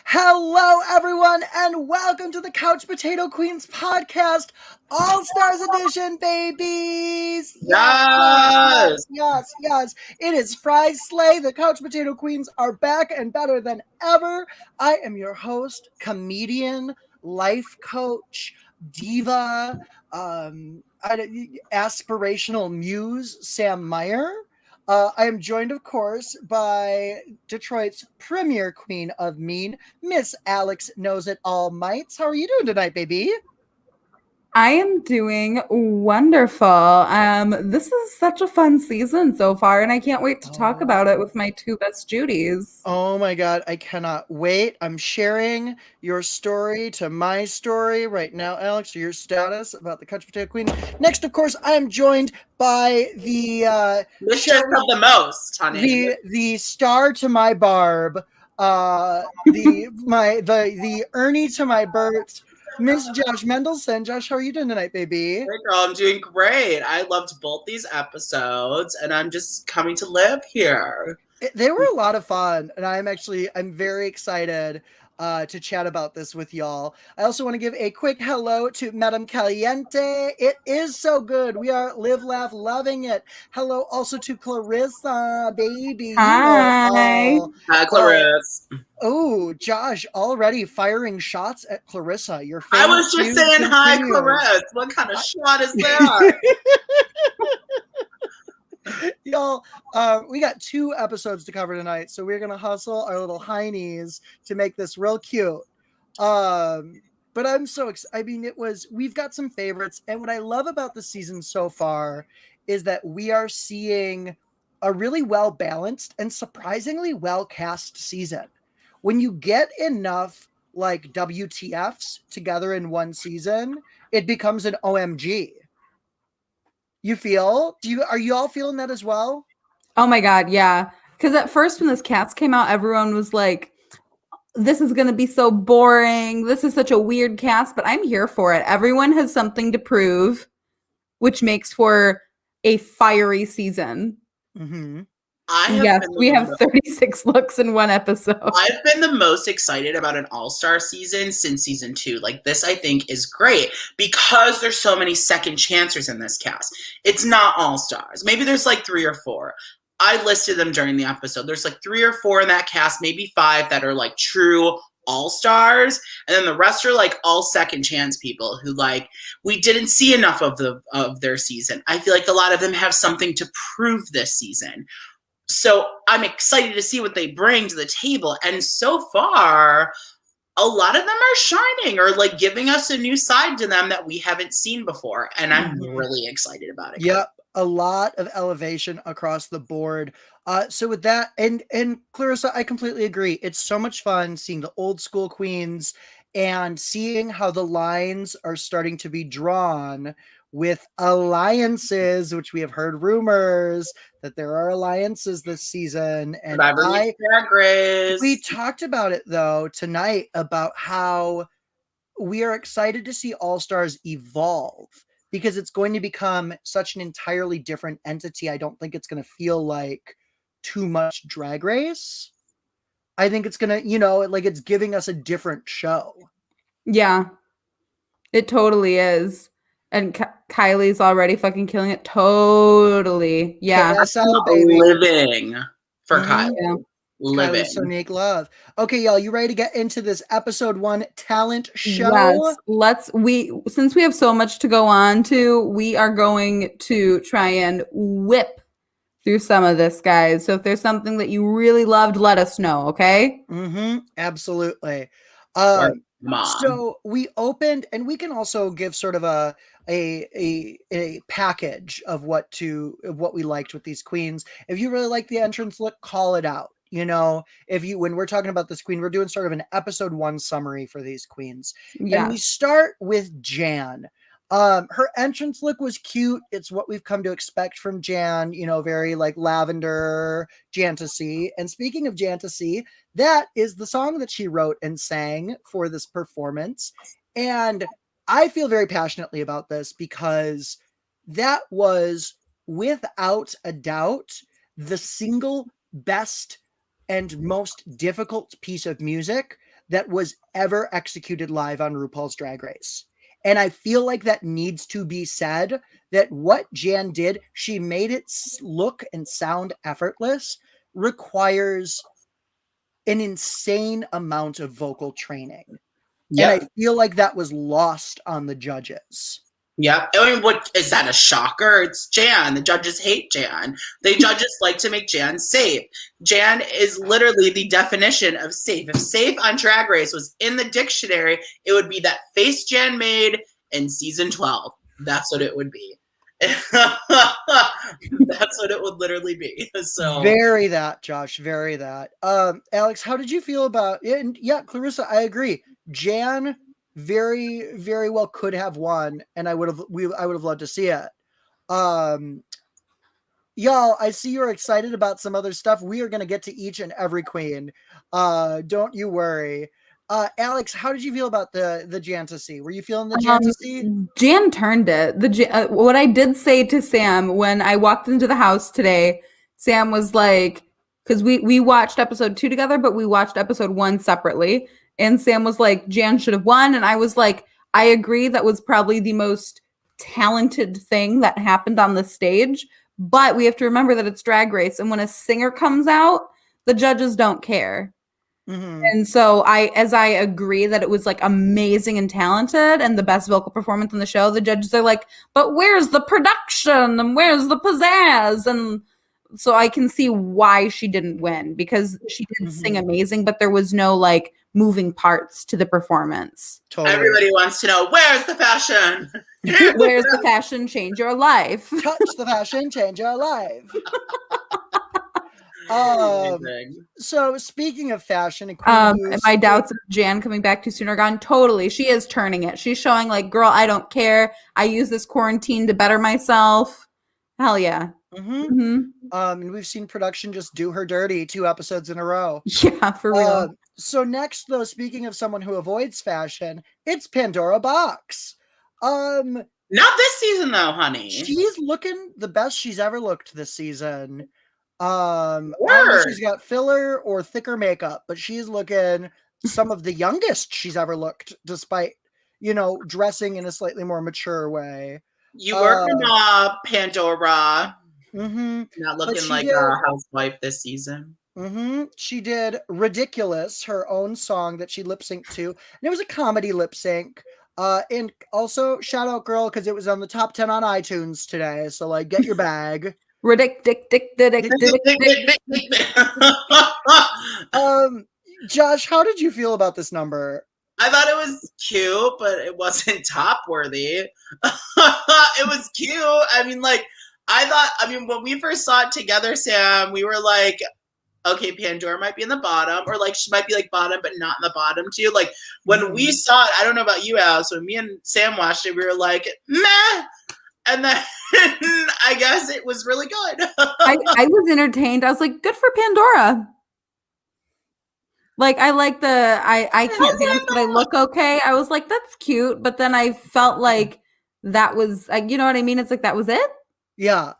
Hello, everyone, and welcome to the Couch Potato Queens podcast, All Stars Edition, babies! Yes, yes, yes, Yes. yes, yes. It is Fry Slay. The Couch Potato Queens are back and better than ever. I am your host, comedian, life coach, diva, aspirational muse, Sam Meier. I am joined, of course, by Detroit's premier queen of mean, Miss Alex Knows It All Mites. How are you doing tonight, baby? I am doing wonderful. This is such a fun season so far, and I can't wait to talk about it with my two best Judies. Oh my God, I cannot wait. I'm sharing your story to my story right now, Alex, or your status about the Couch Potato Queen. Next, of course, I am joined by the Mistress of the most, honey. the star to my Barb, the Ernie to my Bert, Miss Josh Mendelson. Josh, how are you doing tonight, baby? Hey girl, I'm doing great. I loved both these episodes, and I'm just coming to live here. They were a lot of fun, and I'm very excited to chat about this with y'all. I also want to give a quick hello to Madame Caliente. It is so good. We are live, laugh, loving it. Hello also to Clarissa, baby. Hi. Hi, Clarissa. Oh, Josh, already firing shots at Clarissa. Your I famous was just feud saying hi, continues. Clarissa. What kind of shot is that? Y'all, we got 2 episodes to cover tonight, so we're gonna hustle our little heinies to make this real cute. But I'm so excited. I mean, we've got some favorites, and what I love about the season so far is that we are seeing a really well balanced and surprisingly well cast season. When you get enough like WTFs together in one season, it becomes an OMG. Are you all feeling that as well? Oh my God, yeah. Because at first, when this cast came out, everyone was like, this is going to be so boring. This is such a weird cast, but I'm here for it. Everyone has something to prove, which makes for a fiery season. Mm-hmm. Yes, we have 36 looks in one episode. I've been the most excited about an all-star season since season 2. Like, this, I think, is great because there's so many second chancers in this cast. It's not all-stars. Maybe there's like 3 or 4. I listed them during the episode. There's like 3 or 4 in that cast, maybe 5 that are like true all-stars, and then the rest are like all second chance people who, like, we didn't see enough of their season. I feel like a lot of them have something to prove this season. So I'm excited to see what they bring to the table. And so far, a lot of them are shining or like giving us a new side to them that we haven't seen before. And I'm really excited about it. Yep. A lot of elevation across the board. So with that, and Clarissa, I completely agree. It's so much fun seeing the old school queens and seeing how the lines are starting to be drawn with alliances, which we have heard rumors that there are alliances this season. And we talked about it though tonight about how we are excited to see All Stars evolve because it's going to become such an entirely different entity. I don't think it's going to feel like too much Drag Race. I think it's going to, like it's giving us a different show. Yeah, it totally is. And Kylie's already fucking killing it. Totally. Yeah. KSL, baby. Living for Kylie. Yeah. Living. Kylie Sonique love. Okay, y'all, you ready to get into this episode 1 talent show? Yes. Since we have so much to go on to, we are going to try and whip through some of this, guys. So if there's something that you really loved, let us know, okay? Absolutely. Mom. So we opened, and we can also give sort of a package of what we liked with these queens. If you really like the entrance look, call it out. When we're talking about this queen, we're doing sort of an episode 1 summary for these queens. Yeah. And we start with Jan. Her entrance look was cute. It's what we've come to expect from Jan, very like lavender Jantasy. And speaking of Jantasy, that is the song that she wrote and sang for this performance. And I feel very passionately about this because that was without a doubt the single best and most difficult piece of music that was ever executed live on RuPaul's Drag Race. And I feel like that needs to be said, that what Jan did, she made it look and sound effortless, requires an insane amount of vocal training. Yep. And I feel like that was lost on the judges. Yep. I mean, what is that a shocker? It's Jan. The judges hate Jan. The judges like to make Jan safe. Jan is literally the definition of safe. If safe on Drag Race was in the dictionary, it would be that face Jan made in season 12. That's what it would be. That's what it would literally be. So Very that, Josh. Very that. Alex, how did you feel about it? And yeah, Clarissa, I agree. Jan very, very well could have won, and I would have loved to see it. Y'all, I see you're excited about some other stuff. We are gonna get to each and every queen. Don't you worry. Alex, how did you feel about the Jantasy? Were you feeling the Jantasy? Jan turned it. What I did say to Sam when I walked into the house today, Sam was like, because we watched episode 2 together, but we watched episode 1 separately. And Sam was like, Jan should have won. And I was like, I agree. That was probably the most talented thing that happened on the stage. But we have to remember that it's Drag Race. And when a singer comes out, the judges don't care. Mm-hmm. And so I agree that it was like amazing and talented and the best vocal performance on the show, the judges are like, but where's the production and where's the pizzazz? And so I can see why she didn't win, because she did sing amazing, but there was no like moving parts to the performance. Totally. Everybody wants to know, where's the fashion? Where's the fashion? Change your life. Touch the fashion, change your life. So speaking of fashion, and my doubts of Jan coming back too soon are gone. Totally. She is turning it. She's showing like, girl, I don't care. I use this quarantine to better myself. Hell yeah. And we've seen production just do her dirty 2 episodes in a row. Yeah, for real. So next, though, speaking of someone who avoids fashion, it's Pandora Box. Not this season though, honey. She's looking the best she's ever looked this season. I don't know if she's got filler or thicker makeup, but she's looking some of the youngest she's ever looked, despite, dressing in a slightly more mature way. You work on Pandora. Mm-hmm. Not looking like a housewife this season. Mm-hmm. She did Ridiculous, her own song that she lip synced to. And it was a comedy lip sync. And also, shout out, girl, because it was on the top 10 on iTunes today. So, like, get your bag. Josh, how did you feel about this number? I thought it was cute, but it wasn't top worthy. It was cute. I mean, when we first saw it together, Sam, we were like, okay, Pandora might be in the bottom, or like she might be like bottom, but not in the bottom too. Like when we saw it, I don't know about you, Alice, when me and Sam watched it, we were like, meh. And then I guess it was really good. I was entertained. I was like, good for Pandora. Like, I like I can't dance, but I look okay. I was like, that's cute. But then I felt like that was, you know what I mean? It's like, that was it? Yeah.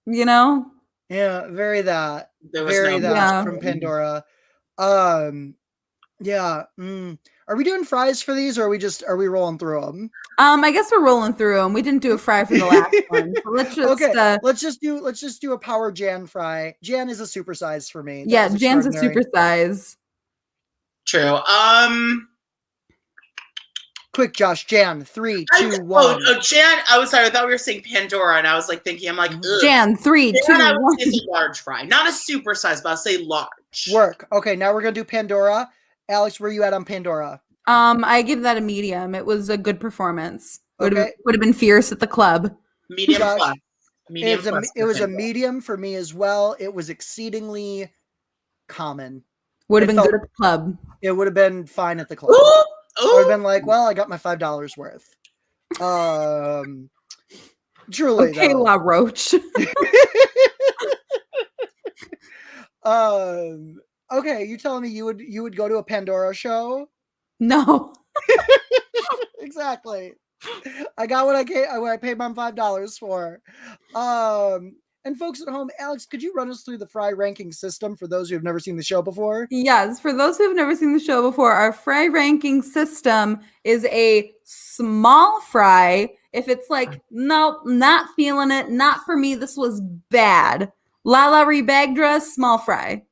Yeah, very that. Very that from Pandora. Are we doing fries for these, or are we rolling through them? I guess we're rolling through them. We didn't do a fry for the last one. So let's just do a power Jan fry. Jan is a supersize for me. Yeah, Jan's a supersize. True. Quick, Josh. Jan, 3, 2, 1. Oh, Jan. I was sorry. I thought we were saying Pandora, and I was like thinking, I'm like, ugh. Jan, 3, 2, 1. I would say a large fry, not a supersize, but I'll say large. Work. Okay, now we're gonna do Pandora. Alex, where are you at on Pandora? I give that a medium. It was a good performance. Would have been fierce at the club. Medium Josh, plus. It was a medium for me as well. It was exceedingly common. Would have been good at the club. It would have been fine at the club. I would have been like, well, I got my $5 worth. Truly, okay, though. La Roche. Okay, you telling me you would go to a Pandora show? No. Exactly. I got what I paid my $5 for. And folks at home, Alex, could you run us through the fry ranking system for those who have never seen the show before? Yes, for those who have never seen the show before, our fry ranking system is a small fry. If it's like, nope, not feeling it, not for me, this was bad. Lala bag dress, small fry.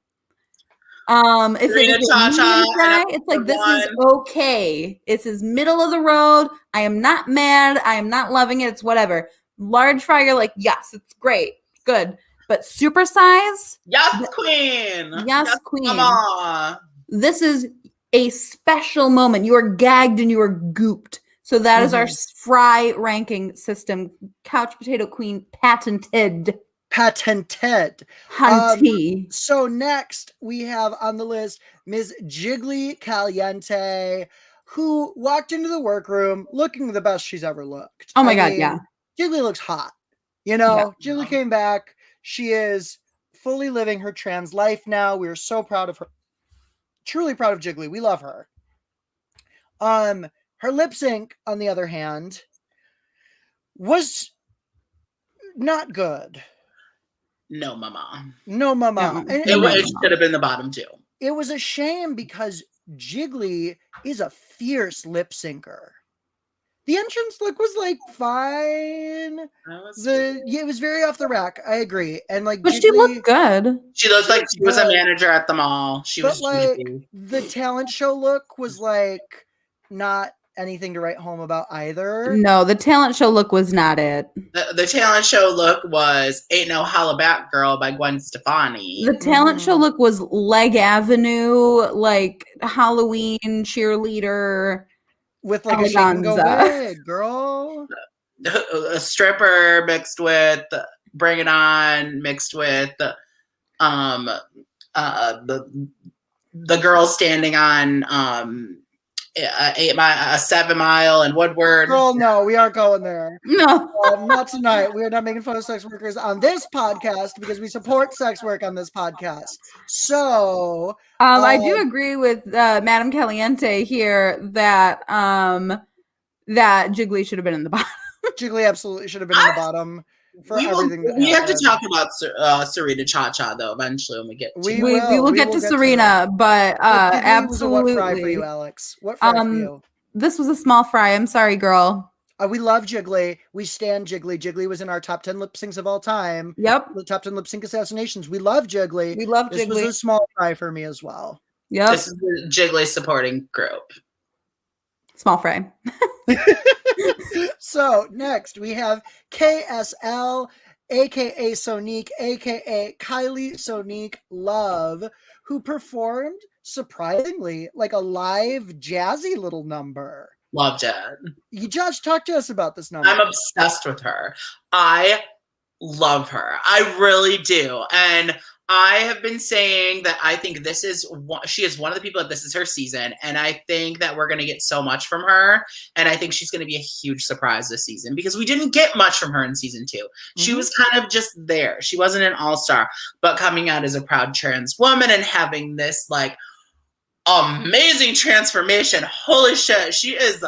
If it is a medium fry, it's like, this is okay. It's his middle of the road. I am not mad. I am not loving it. It's whatever. Large fry, you're like, yes, it's great. Good. But super size? Yes, queen. Yes, queen. Mama. This is a special moment. You are gagged and you are gooped. So that is our fry ranking system. Couch Potato Queen patented. Hunty. So next we have on the list Ms. Jiggly Caliente, who walked into the workroom looking the best she's ever looked. Oh my God, yeah. Jiggly looks hot. You know, yeah. Jiggly came back. She is fully living her trans life now. We are so proud of her. Truly proud of Jiggly. We love her. Her lip sync, on the other hand, was not good. No, mama. No, mama. No. It should have been the bottom two. It was a shame because Jiggly is a fierce lip syncer. The entrance look was like fine. It was very off the rack. I agree. And like, but Jiggly, she looked good. She looked like she was a manager at the mall. She was like the talent show look was like not anything to write home about either. No, the talent show look was not it. The talent show look was "Ain't No Holla Back Girl" by Gwen Stefani. The talent show look was Leg Avenue, like Halloween cheerleader. With like a shake and go wig, girl. A stripper mixed with Bring It On, mixed with the girl standing on a 7 Mile and Woodward. Girl, no, we aren't going there. No, not tonight. We are not making fun of sex workers on this podcast because we support sex work on this podcast. So, I do agree with Madame Caliente here that that Jiggly should have been in the bottom. Jiggly absolutely should have been in the bottom. We have to talk about Serena Cha-Cha though eventually when we get to we will get to Serena, but absolutely. What fry for you, Alex? What fry for you? This was a small fry. I'm sorry, girl. We love Jiggly. We stand Jiggly. Jiggly was in our top 10 lip syncs of all time. Yep. The top 10 lip sync assassinations. We love Jiggly. We love Jiggly. This was a small fry for me as well. Yep. This is the Jiggly supporting group. Small fry. So next we have KSL, aka Sonique, aka Kylie Sonique Love, who performed surprisingly like a live jazzy little number. Loved it. Josh, talk to us about this number. I'm obsessed with her. I love her. I really do. And I have been saying that I think she is one of the people that this is her season. And I think that we're going to get so much from her. And I think she's going to be a huge surprise this season because we didn't get much from her in season 2. She was kind of just there. She wasn't an all-star, but coming out as a proud trans woman and having this like amazing transformation. Holy shit. She is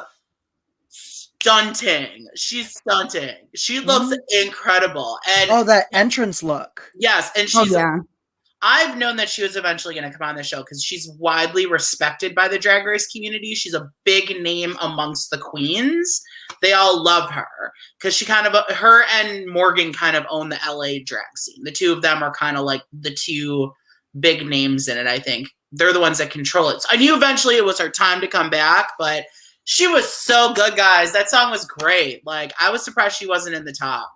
stunting. She's stunting. She looks incredible. And that entrance look. Yes. And she's I've known that she was eventually going to come on the show because she's widely respected by the Drag Race community. She's a big name amongst the queens. They all love her because her and Morgan kind of own the LA drag scene. The two of them are kind of like the two big names in it, I think. They're the ones that control it. So I knew eventually it was her time to come back, but she was so good, guys. That song was great. Like, I was surprised she wasn't in the top.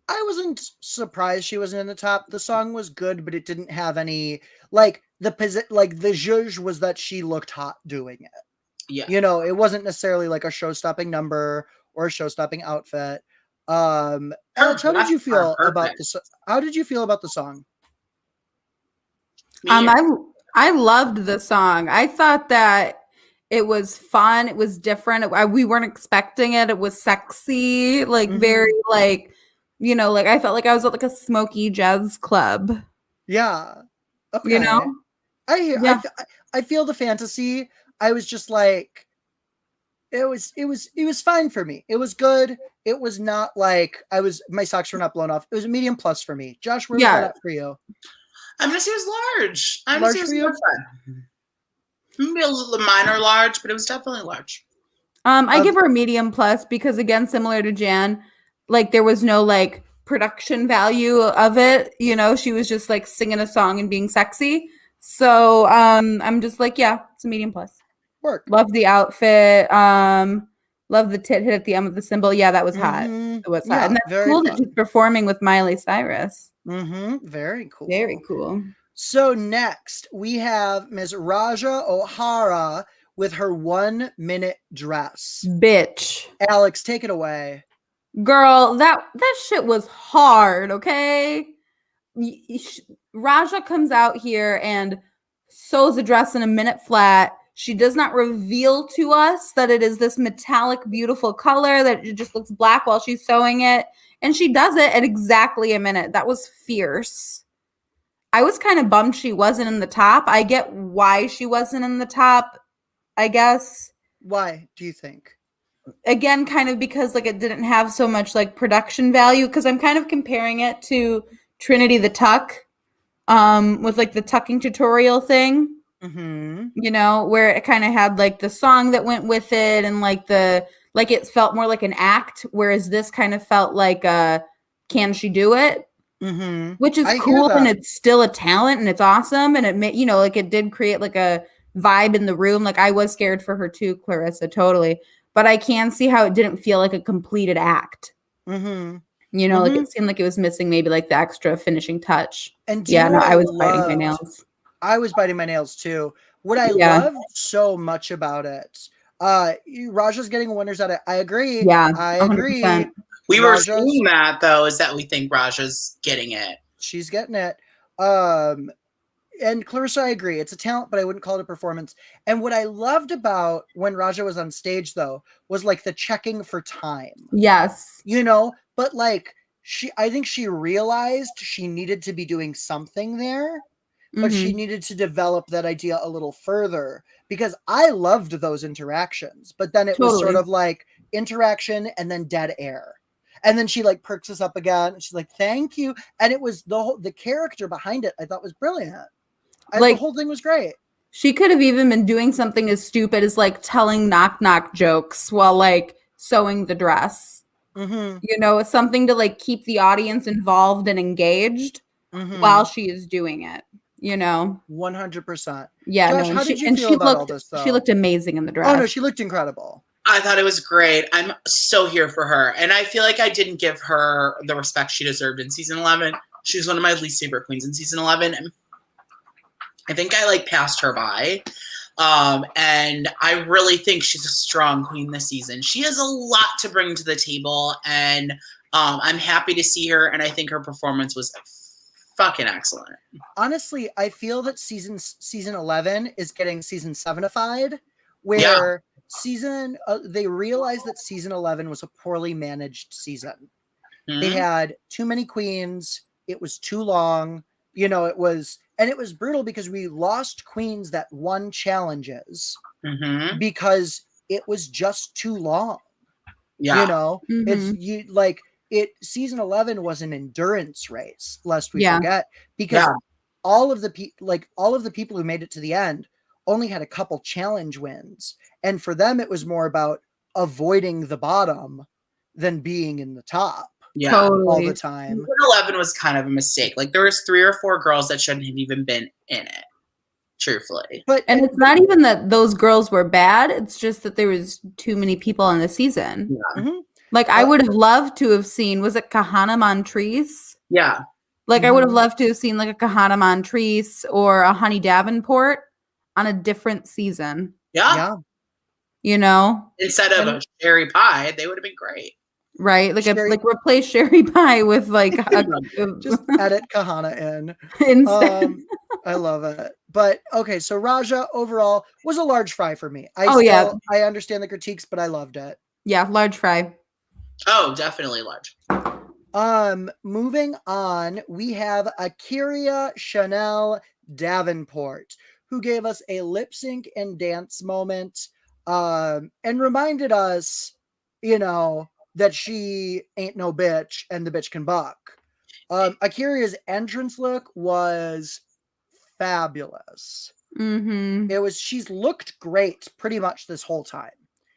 I wasn't surprised she wasn't in the top. The song was good, but it didn't have any the zhuzh was that she looked hot doing it. Yeah. You know, it wasn't necessarily like a show-stopping number or a show-stopping outfit. Alex, how did you feel about the song? I loved the song. I thought that it was fun. It was different. We weren't expecting it. It was sexy, very I felt like I was at like a smoky jazz club. Yeah. Okay. You know? I feel the fantasy. I was just like, was fine for me. It was good. It was not like my socks were not blown off. It was a medium plus for me. Josh, where was that at for you? I'm gonna say it was large. I'm Large gonna for say it you? was large. Maybe a little minor large, but it was definitely large. I give her a medium plus because, again, similar to Jan, like there was no like production value of it. You know, she was just like singing a song and being sexy. So I'm just like, yeah, it's a medium plus. Work. Love the outfit. Love the tit hit at the end of the symbol. Yeah, that was hot. Mhm. It was hot. Yeah, And that's very cool that fun. she's performing with Miley Cyrus. Very cool. Very cool. So next we have Ms. Raja O'Hara with her 1 minute dress. Bitch. Alex, take it away. Girl, that shit was hard, okay? Raja comes out here and sews a dress in a minute flat. She does not reveal to us that it is this metallic, beautiful color, that it just looks black while she's sewing it. And she does it at exactly a minute. That was fierce. I was kind of bummed she wasn't in the top. I get why she wasn't in the top, I guess. Why do you think? Again, kind of because like it didn't have so much like production value, because I'm kind of comparing it to Trinity the Tuck, with like the tucking tutorial thing. You know, where it kind of had like the song that went with it, and like it felt more like an act, whereas this kind of felt like can she do it? Which is cool, and it's still a talent, and it's awesome, and it made, you know, like it did create like a vibe in the room. Like I was scared for her too, Clarissa, totally, but I can see how it didn't feel like a completed act. You know, like it seemed like it was missing maybe like the extra finishing touch. And yeah, no, I was biting my nails. I was biting my nails too. What I loved so much about it, Raja's getting winners at it. I agree. Yeah, I agree. 100%. We were saying that though, is that we think Raja's getting it. She's getting it. And Clarissa, I agree. It's a talent, but I wouldn't call it a performance. And what I loved about when Raja was on stage, though, was like the checking for time. Yes. You know, but like I think she realized she needed to be doing something there, but she needed to develop that idea a little further, because I loved those interactions. But then it was sort of like interaction and then dead air. And then she like perks us up again. And she's like, thank you. And it was the character behind it, I thought was brilliant. The whole thing was great. She could have even been doing something as stupid as like telling knock knock jokes while like sewing the dress. You know, something to like keep the audience involved and engaged while she is doing it. You know, 100%. Yeah. Josh, how did you feel about all this, though? She looked amazing in the dress. Oh no, she looked incredible. I thought it was great. I'm so here for her. And I feel like I didn't give her the respect she deserved in season 11. She was one of my least favorite queens in season 11. And I think I like passed her by. And I really think she's a strong queen this season. She has a lot to bring to the table. And I'm happy to see her. And I think her performance was fucking excellent. Honestly, I feel that season 11 is getting season 7ified, where they realized that season 11 was a poorly managed season. They had too many queens. It was too long. You know, it was brutal because we lost queens that won challenges because it was just too long. Yeah. You know, season 11 was an endurance race, lest we forget, because all of the people who made it to the end only had a couple challenge wins. And for them, it was more about avoiding the bottom than being in the top. Yeah, totally. All the time. 11 was kind of a mistake. Like there was 3 or 4 girls that shouldn't have even been in it. Truthfully. And it's not even that those girls were bad. It's just that there was too many people in the season. Yeah. Like I would have loved to have seen, was it Kahana Montrese? Yeah. Like I would have loved to have seen like a Kahana Montrese or a Honey Davenport on a different season. Yeah. You know? Instead of a Sherry Pie, they would have been great. Right? Like replace Sherry Pie with like just edit Kahana in. Instead. I love it. But okay, so Raja overall was a large fry for me. I understand the critiques, but I loved it. Yeah, large fry. Oh, definitely large. Moving on, we have Akiria Chanel Davenport, who gave us a lip sync and dance moment. and reminded us, that she ain't no bitch and the bitch can buck. Akira's entrance look was fabulous. Mm-hmm. She's looked great pretty much this whole time.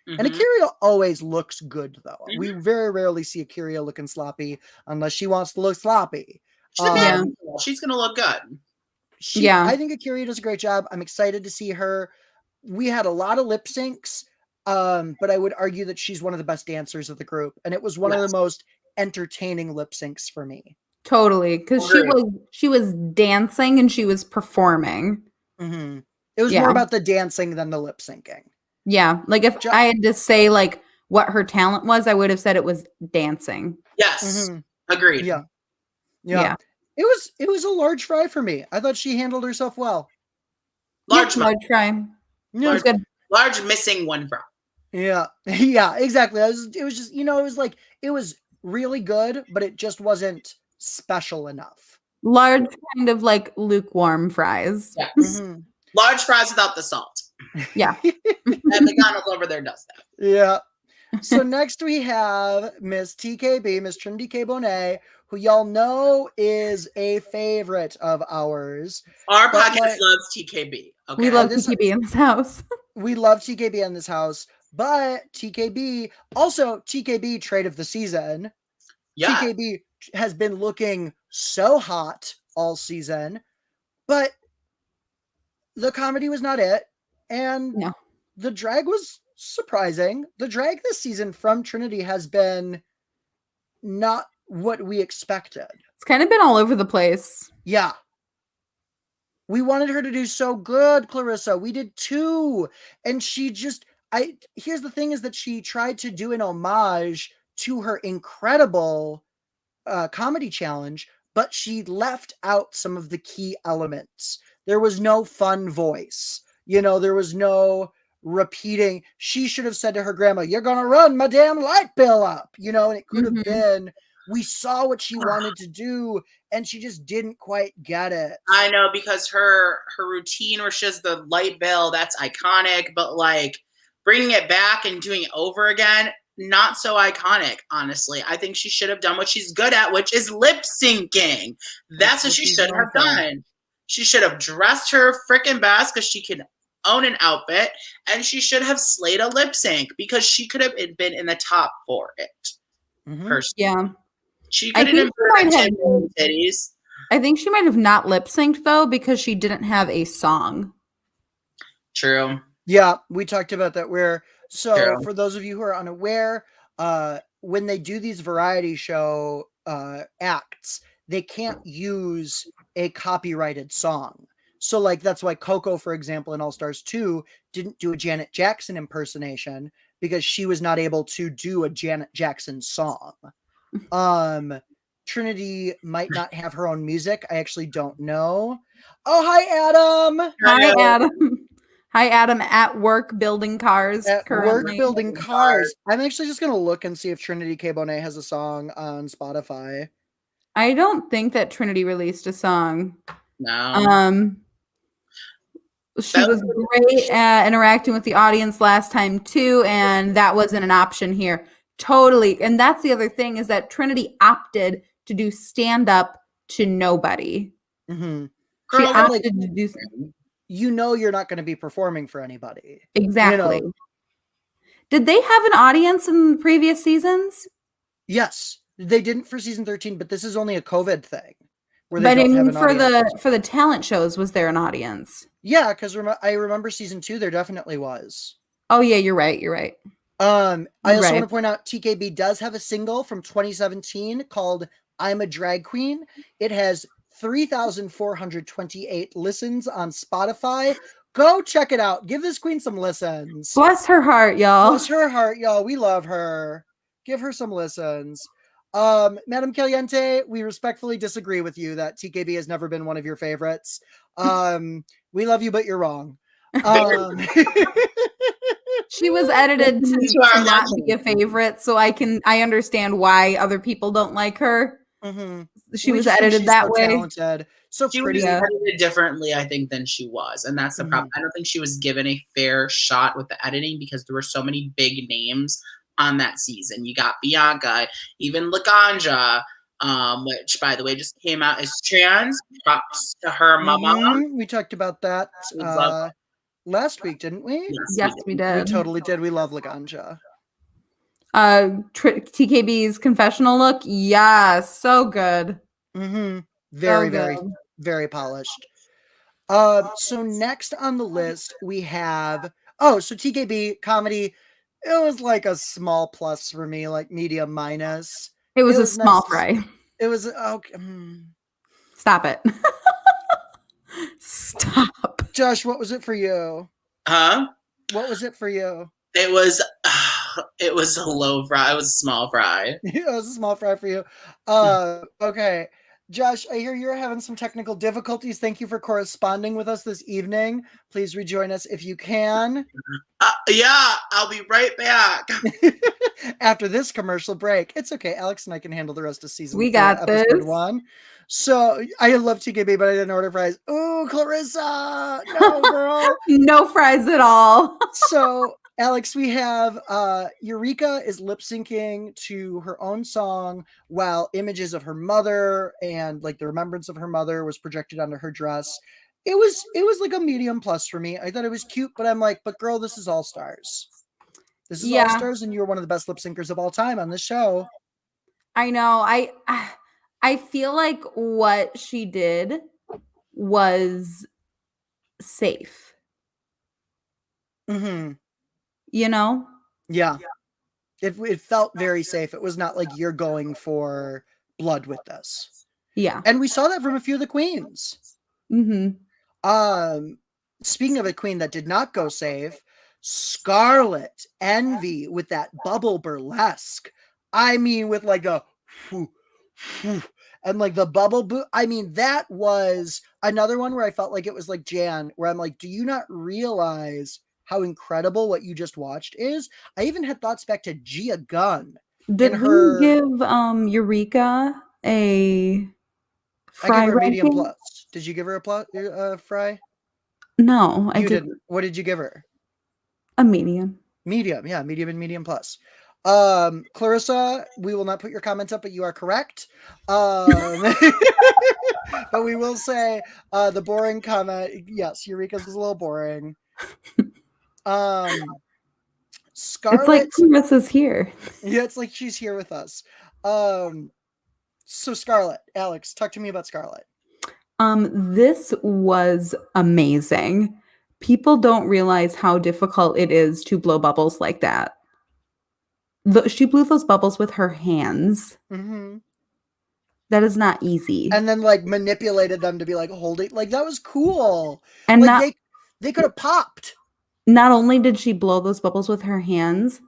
And Mhm. Akira always looks good, though. Mhm. We very rarely see Akira looking sloppy unless she wants to look sloppy. She's a Yeah. She's gonna look good. Yeah. I think Akira does a great job. I'm excited to see her. We had a lot of lip syncs, but I would argue that she's one of the best dancers of the group, and it was one of the Yes. most entertaining lip syncs for me. Totally, because she was dancing and she was performing. Mm-hmm. It was Yeah. more about the dancing than the lip syncing. Yeah, like if I had to say like what her talent was, I would have said it was dancing. Yes, agreed. Yeah. It was a large fry for me. I thought she handled herself well. Large fry. Yeah. It was good. Large missing one fry. Yeah, yeah, exactly. It was just, it was really good, but it just wasn't special enough. Large kind of like lukewarm fries. Yeah. Mhm. Large fries without the salt. Yeah. And McDonald's over there does that. Yeah. So next we have Miss TKB, Miss Trinity K. Bonet, who y'all know is a favorite of ours. Our podcast loves TKB. Okay. We love TKB in this house. We love TKB in this house, but TKB trade of the season. Yeah. TKB has been looking so hot all season, but the comedy was not it, and the drag was surprising. The drag this season from Trinity has been not what we expected. It's kind of been all over the place. Yeah. We wanted her to do so good, Clarissa. We did too. And she just, here's the thing is that she tried to do an homage to her incredible comedy challenge, but she left out some of the key elements. There was no fun voice. There was no repeating. She should have said to her grandma, "You're going to run my damn light bill up," and it could have been, we saw what she wanted to do and she just didn't quite get it. I know, because her routine where she has the light bill, that's iconic, but like bringing it back and doing it over again, not so iconic, honestly. I think she should have done what she's good at, which is lip syncing. That's what she should have done. She should have dressed her freaking best because she can own an outfit, and she should have slayed a lip sync because she could have been in the top for it. Yeah. She could have improved titties. I think she might have not lip synced though because she didn't have a song. True. Yeah, we talked about that. For those of you who are unaware, when they do these variety show acts, they can't use a copyrighted song. So like that's why Coco, for example, in All Stars 2 didn't do a Janet Jackson impersonation because she was not able to do a Janet Jackson song. Trinity might not have her own music. I actually don't know. Oh, hi, Adam. Hi, Adam. Hi, Adam. At work building cars. Work building cars. I'm actually just going to look and see if Trinity K. Bonet has a song on Spotify. I don't think that Trinity released a song. No. She was great at interacting with the audience last time too, and that wasn't an option here. Totally. And that's the other thing is that Trinity opted to do stand-up to nobody. Mm-hmm. She opted to do something. You're not going to be performing for anybody. Exactly. Did they have an audience in previous seasons? Yes. They didn't for season 13, but this is only a COVID thing. But I mean, for the talent shows, was there an audience? Yeah, because I remember season 2, there definitely was. Oh yeah, you're right. I also want to point out TKB does have a single from 2017 called "I'm a Drag Queen." It has 3,428 listens on Spotify. Go check it out. Give this queen some listens. Bless her heart, y'all. Bless her heart, y'all. We love her. Give her some listens. Madam Caliente, we respectfully disagree with you that TKB has never been one of your favorites. We love you, but you're wrong. She was edited to not be a favorite, so I understand why other people don't like her. Mm-hmm. She We was just think edited she's that so way. talented, so She was pretty. edited differently, I think, than she was. And that's the problem. Mhm. I don't think she was given a fair shot with the editing because there were so many big names on that season. You got Bianca, even Laganja, which, by the way, just came out as trans. Props to her mama. We talked about that We love last week, didn't we? Yes, we We did. totally did. We love Laganja. TKB's confessional look, yeah, so good. Very, So very, good. very polished. So next on the list we have so TKB comedy. It was like a small plus for me, like medium minus. It was a nice small to fry. It was okay. Stop it. Stop. Josh, what was it for you? Huh? What was it for you? It was a low fry. It was a small fry. It was a small fry for you. Okay. Josh, I hear you're having some technical difficulties. Thank you for corresponding with us this evening. Please rejoin us if you can. Yeah, I'll be right back. After this commercial break. It's okay. Alex and I can handle the rest of We got episode this. 1. So I love TKB, but I didn't order fries. Oh, Clarissa. No, girl. No fries at all. So Alex, we have Eureka is lip syncing to her own song while images of her mother and like the remembrance of her mother was projected onto her dress. It was like a medium plus for me. I thought it was cute, but I'm like, but girl, this is All Stars. This is All Stars, and you're one of the best lip syncers of all time on this show. I know. I feel like what she did was safe. Mm-hmm. You know? Yeah. It felt very safe. It was not like you're going for blood with this. Yeah. And we saw that from a few of the queens. Mm-hmm. Speaking of a queen that did not go safe, Scarlet Envy with that bubble burlesque. I mean, with like a and like the bubble boot. I mean, that was another one where I felt like it was like Jan, where I'm like, do you not realize how incredible what you just watched is? I even had thoughts back to Gia Gunn. Did we give Eureka a fry? I gave her a medium ranking? plus. Did you give her a fry? No, I didn't. What did you give her? A medium. Medium, yeah, medium and medium plus. Clarissa, we will not put your comments up, but you are correct. But we will say the boring comment. Yes, Eureka's was a little boring. Scarlet. It's like Clarissa's here. Yeah, it's like she's here with us. So Scarlet, Alex, talk to me about Scarlet. This was amazing. People don't realize how difficult it is to blow bubbles like that. She blew those bubbles with her hands. Mm-hmm. That is not easy. And then like manipulated them to be like holding. Like that was cool. And like they could have popped. Not only did she blow those bubbles with her hands,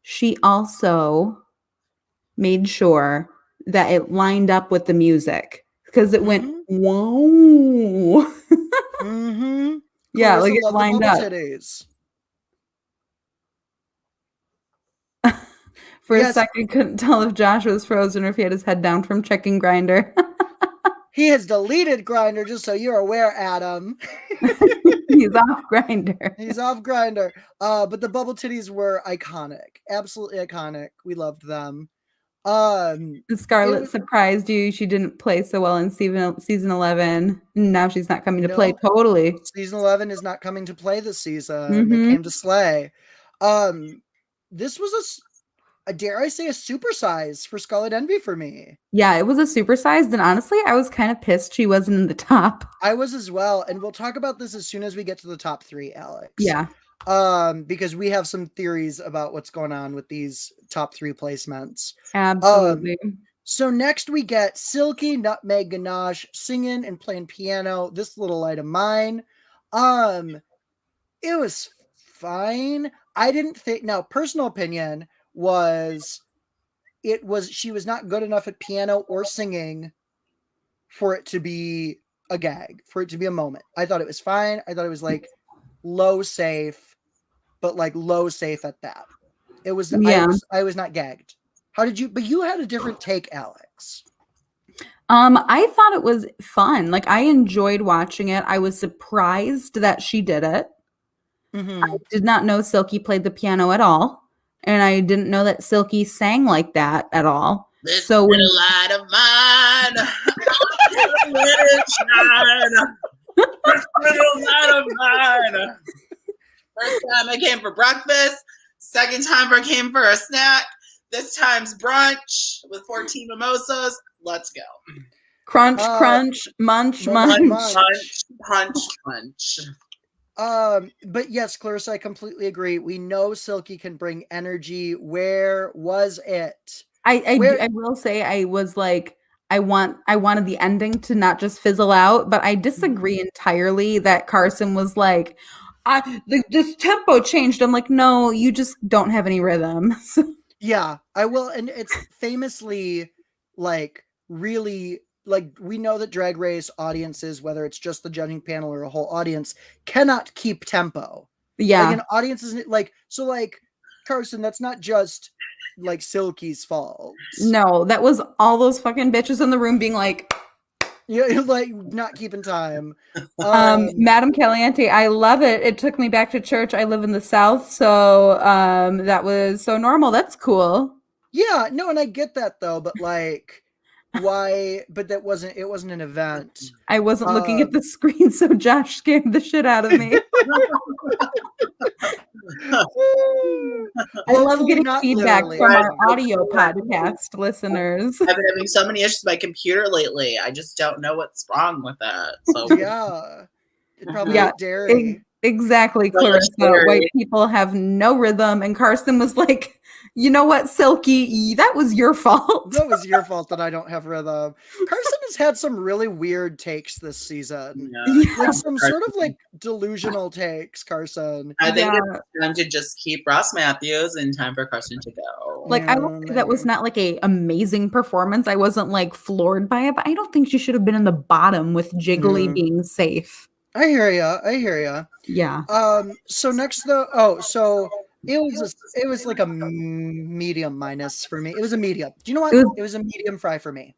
she also made sure that it lined up with the music because it went whoa. Mm-hmm. Yeah, Clarissa like it lined up. Titties. For a second, couldn't tell if Josh was frozen or if he had his head down from checking Grindr. He has deleted Grindr, just so you're aware, Adam. He's off Grindr. He's off Grindr. But the bubble titties were iconic. Absolutely iconic. We loved them. Scarlett surprised you. She didn't play so well in season 11. Now she's not coming to play. Totally. Season 11 is not coming to play this season. They came to slay. This was dare I say, a supersize for Scarlet Envy for me. Yeah, it was a supersized, and honestly, I was kind of pissed she wasn't in the top. I was as well, and we'll talk about this as soon as we get to the top 3, Alex. Yeah. Because we have some theories about what's going on with these top 3 placements. Absolutely. So next we get Silky Nutmeg Ganache singing and playing piano. This little light of mine. It was fine. I didn't think. Now, personal opinion was she was not good enough at piano or singing for it to be a gag, for it to be a moment. I thought it was fine. I thought it was like low safe, but like low safe at that. It was. Yeah. I was not gagged. How did you? But you had a different take, Alex. I thought it was fun. Like I enjoyed watching it. I was surprised that she did it. I Hmm. did not know Silky played the piano at all, and I didn't know that Silky sang like that at all. This So when little light of mine, let it shine. This little light of mine. First time I came for breakfast. Second time I came for a snack. This time's brunch with 14 mimosas. Let's go. crunch, Uh, crunch, munch, munch, munch. Punch, punch. But yes, Clarissa, I completely agree. We know Silky can bring energy. Where was it? I will say I was like I wanted the ending to not just fizzle out, but I disagree entirely that Carson was like this tempo changed. I'm like, no, you just don't have any rhythm. Yeah, I will. And it's famously like really like we know that drag race audiences, whether it's just the judging panel or a whole audience, cannot keep tempo. Like Yeah. an audience isn't like so like Carson, that's not just like Silky's fault. No, that was all those fucking bitches in the room being like, Yeah, like not keeping time. Madam Caliente, I love it. It took me back to church. I live in the South, so that was so normal. That's cool. Yeah, no, and I get that though, but like why but it wasn't an event. I wasn't looking at the screen, so Josh scared the shit out of me. I love getting not feedback literally. from our audio podcast listeners. I've been having so many issues with my computer lately. I just don't know what's wrong with it. So Yeah. It probably Yeah, ate dairy. Exactly, So much Clarissa. dairy. White people have no rhythm. And Carson was like, you know what, Silky, that was your fault. That was your fault that I don't have rhythm. Carson has had some really weird takes this season. yeah. Like some sort of like delusional takes, Carson. I think Yeah. it's time to just keep Ross Matthews and time for Carson to go. Like, I will say that was not like a amazing performance. I wasn't like floored by it, but I don't think she should have been in the bottom with Jiggly being safe. I hear ya. Yeah. So next though, so it was like a medium minus for me. It was a medium. Do you know what? It was a medium fry for me.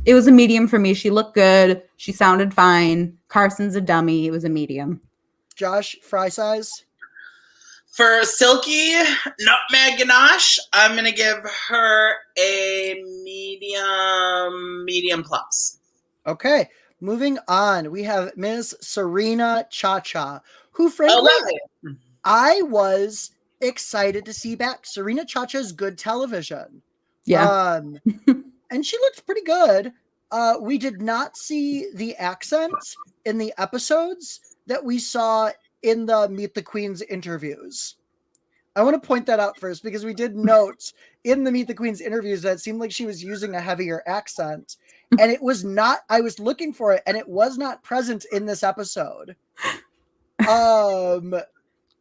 It was a medium for me. She looked good. She sounded fine. Carson's a dummy. It was a medium. Josh, fry size? For Silky Nutmeg Ganache, I'm gonna give her a medium plus. Okay. Moving on, we have Ms. Serena Cha-Cha, who frankly I was excited to see back. Serena Cha-Cha's good television. Yeah. And she looked pretty good. We did not see the accents in the episodes that we saw in the Meet the Queens interviews. I want to point that out first because we did note in the Meet the Queens interviews that it seemed like she was using a heavier accent. And it was not, I was looking for it and it was not present in this episode.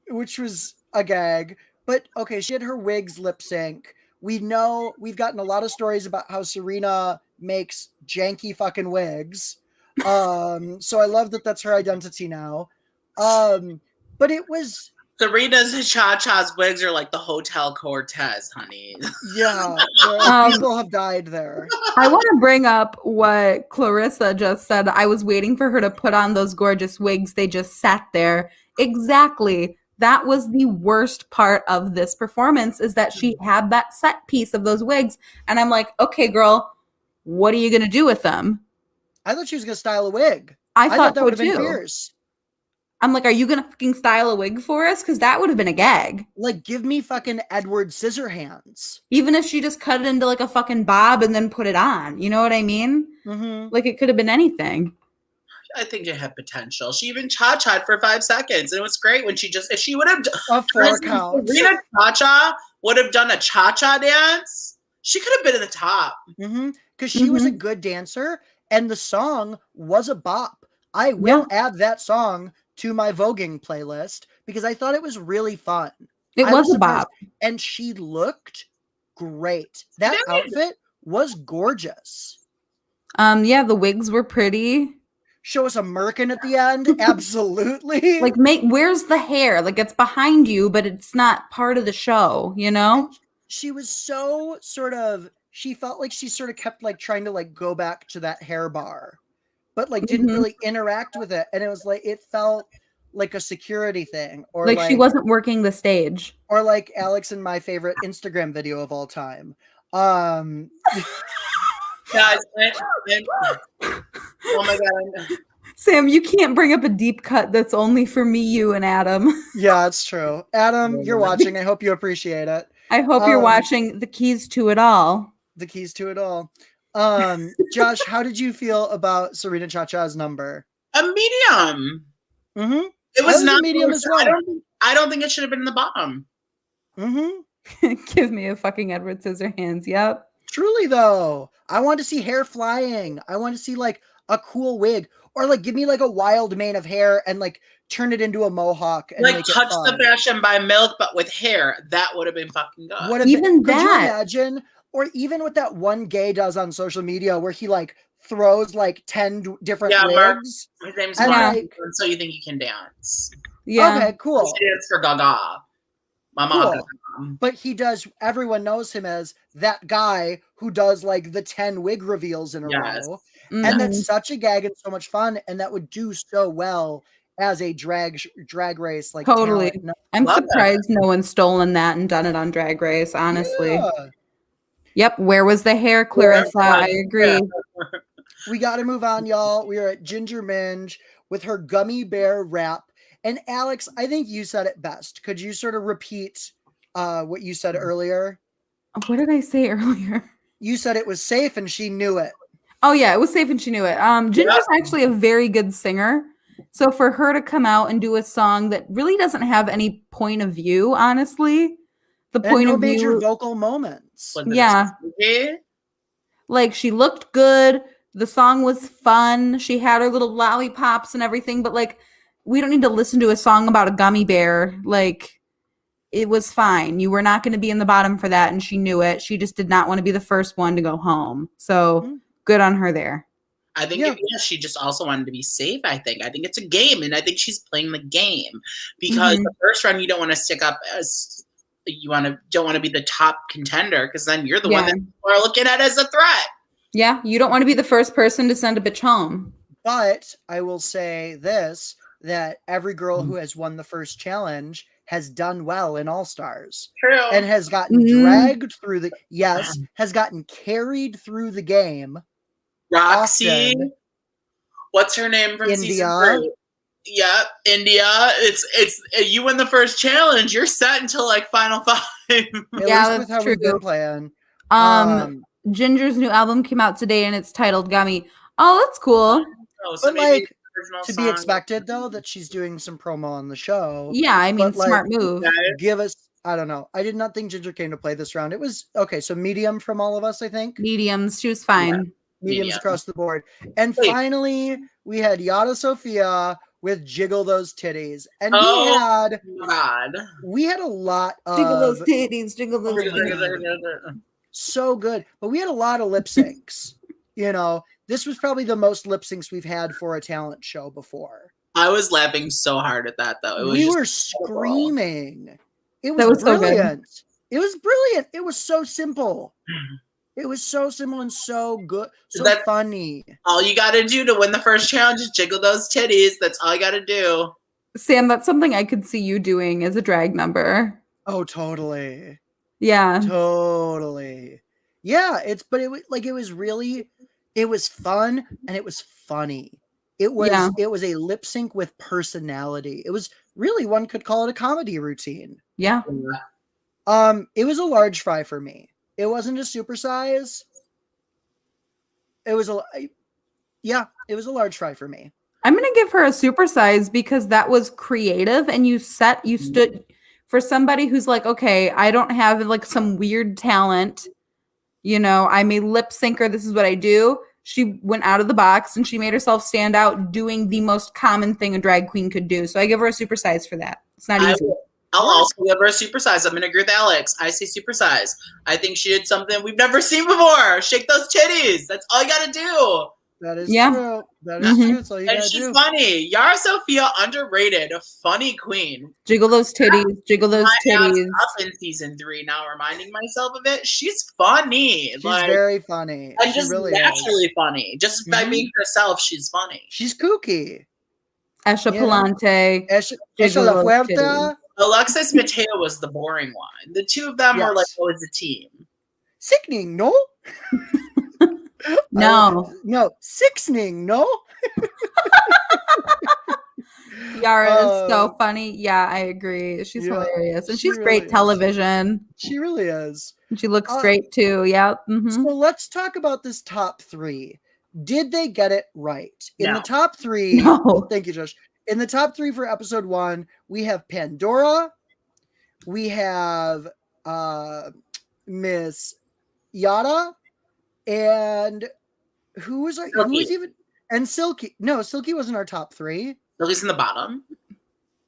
Which was a gag. But okay, she had her wigs lip sync. We know we've gotten a lot of stories about how Serena makes janky fucking wigs. So I love that that's her identity now. But it was Serena's Cha-Cha's wigs are like the Hotel Cortez, honey. Yeah, people have died there. I want to bring up what Clarissa just said. I was waiting for her to put on those gorgeous wigs. They just sat there. Exactly. That was the worst part of this performance is that she had that set piece of those wigs. And I'm like, okay, girl, what are you going to do with them? I thought she was going to style a wig. I thought that so would have been too. fierce. I'm like, are you going to fucking style a wig for us? Because that would have been a gag. Like, give me fucking Edward Scissorhands. Even if she just cut it into like a fucking bob and then put it on. You know what I mean? Mm-hmm. Like, it could have been anything. I think it had potential. She even cha-cha'd for 5 seconds. And it was great when she just, if she would have, A 4 count. Serena Cha-Cha would have done a cha-cha dance, she could have been in the top. Mm-hmm. Because she was a good dancer and the song was a bop. I will add that song to my voguing playlist because I thought it was really fun. It was a bop. And she looked great. That outfit was gorgeous. Yeah, the wigs were pretty. Show us a merkin at the end. Absolutely. Like, where's the hair? Like, it's behind you, but it's not part of the show, you know? She was so sort of she felt like she sort of kept like trying to like go back to that hair bar, but like didn't really interact with it. And it was like, it felt like a security thing, or Like she wasn't working the stage. or like Alex and my favorite Instagram video of all time. Guys, oh my God. Sam, you can't bring up a deep cut that's only for me, you, and Adam. Yeah, it's true. Adam, you're watching. I hope you appreciate it. I hope you're watching The Keys to It All. The Keys to It All. Josh, how did you feel about Serena Chacha's number? A medium. Mm-hmm. It was not a medium as well. I don't think it should have been in the bottom. Mm-hmm. Give me a fucking Edward Scissorhands. Yep. Truly, though, I want to see hair flying. I want to see like a cool wig, or like give me like a wild mane of hair and like turn it into a mohawk and like make touch it fun. the fashion by milk, but with hair. That would have been fucking good. Even could you that. imagine? Or even what that one gay does on social media where he like throws like 10 different wigs. His name's and Mark. like, So you think you can dance? Yeah. Okay, cool. She danced for Gaga. My mom. Cool. But he does, everyone knows him as that guy who does like the 10 wig reveals in a row. And that's such a gag and so much fun. And that would do so well as a drag race. Like totally. I'm surprised that. No one's stolen that and done it on Drag Race, honestly. Yeah. Yep. Where was the hair, Clarissa? I agree. We got to move on, y'all. We are at Ginger Minge with her gummy bear rap. And Alex, I think you said it best. Could you sort of repeat what you said earlier? What did I say earlier? You said it was safe and she knew it. Oh, yeah, it was safe and she knew it. Ginger's actually a very good singer. So for her to come out and do a song that really doesn't have any point of view, honestly, the point of view, major vocal moments. Yeah. Like she looked good. The song was fun. She had her little lollipops and everything, but like we don't need to listen to a song about a gummy bear. Like it was fine. You were not going to be in the bottom for that, and she knew it. She just did not want to be the first one to go home. So good on her there. I think she just also wanted to be safe. I think it's a game, and I think she's playing the game because the first run you don't want to stick up as don't want to be the top contender because then you're the one that people are looking at as a threat. Yeah, you don't want to be the first person to send a bitch home. But I will say this, that every girl who has won the first challenge has done well in All Stars. True. And has gotten dragged through has gotten carried through the game. Roxy. Often. What's her name from Season 3? Yep, India. It's you win the first challenge, you're set until like final 5. That's how true. We've been playing. Ginger's new album came out today and it's titled Gummy. Oh, that's cool. But like to be expected though that she's doing some promo on the show. Yeah, I mean, smart move. Give us, I don't know. I did not think Ginger came to play this round. It was okay, so medium from all of us, I think. Mediums, she was fine. Yeah. Mediums across the board. And finally, we had Yada Sophia with Jiggle Those Titties. And we had a lot of Jiggle Those Titties, Jiggle Those Titties. So good. But we had a lot of lip syncs. You know, this was probably the most lip syncs we've had for a talent show before. I was laughing so hard at that though. We were screaming. It was brilliant. It was brilliant. It was so simple. It was so simple and so good, so funny. All you got to do to win the first challenge is jiggle those titties. That's all you got to do. Sam, that's something I could see you doing as a drag number. Oh, totally. Yeah. Totally. Yeah, it was fun and it was funny. It was a lip sync with personality. It was really, one could call it a comedy routine. Yeah. It was a large fry for me. It wasn't a supersize. It was a large fry for me. I'm going to give her a supersize because that was creative and you stood for somebody who's like, okay, I don't have like some weird talent. You know, I'm a lip syncer. This is what I do. She went out of the box and she made herself stand out doing the most common thing a drag queen could do. So I give her a supersize for that. It's not easy. I'll also give her a supersize. I'm going to agree with Alex. I say supersize. I think she did something we've never seen before. Shake those titties. That's all you got to do. That is Yeah. true. That is true. That's all you And gotta she's do. funny. Yara Sophia, underrated, a funny queen. Jiggle those titties. Jiggle those My ass titties. up in season 3 now, reminding myself of it. She's funny. She's like, very funny. and She just really naturally is. funny. Just by being herself, she's funny. She's kooky. Esha You know? Palante. Esha Jiggle La those Fuerta. titties. Alexis Mateo was the boring one. The two of them were like Yes. always a team. Sickening, no? No. No, sickening, no? Yara is so funny. Yeah, I agree. She's hilarious. And she she's really great is. television. She really is. And she looks great too. Yeah. So let's talk about this top 3. Did they get it right? In No. the top 3, No. well, thank you, Josh. In the top 3 for episode 1, we have Pandora, we have Miss Yada, and who was even and Silky. No, Silky wasn't our top 3. At least in the bottom.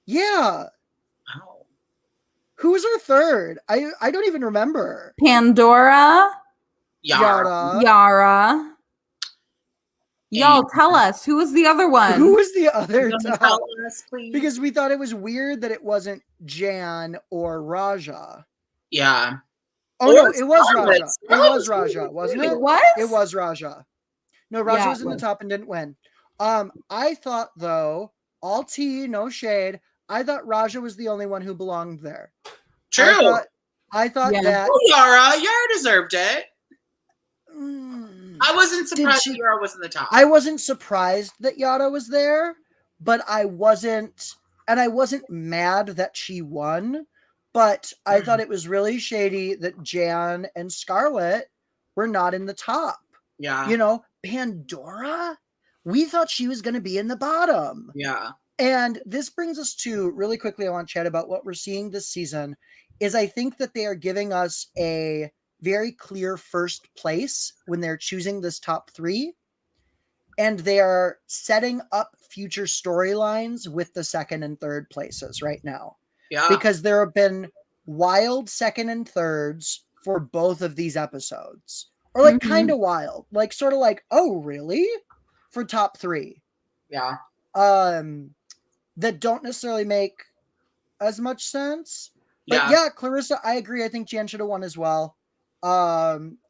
Yeah. Oh. Who was our third? I don't even remember. Pandora. Yara. Yara. Y'all tell us, who was the other one? Who was the other top? Tell us, please. Because we thought it was weird that it wasn't Jan or Raja. Yeah. Oh, no, it was Raja. It was Raja, wasn't it? It was? It was Raja. No, Raja Yeah, was in the top and didn't win. I thought, though, all tea, no shade, I thought Raja was the only one who belonged there. True. I thought Yeah. that... Oh, Yara deserved it. I wasn't surprised that Yara was in the top. I wasn't surprised that Yara was there, but I wasn't mad that she won, but I thought it was really shady that Jan and Scarlett were not in the top. Yeah. You know, Pandora, we thought she was going to be in the bottom. Yeah. And this brings us to, really quickly, I want to chat about what we're seeing this season, is I think that they are giving us a very clear first place when they're choosing this top 3, and they are setting up future storylines with the second and third places right now. Yeah. Because there have been wild second and thirds for both of these episodes, or like kind of wild, like sort of like, oh really, for top 3. Yeah. That don't necessarily make as much sense. But yeah, Clarissa, I agree. I think Jan should have won as well.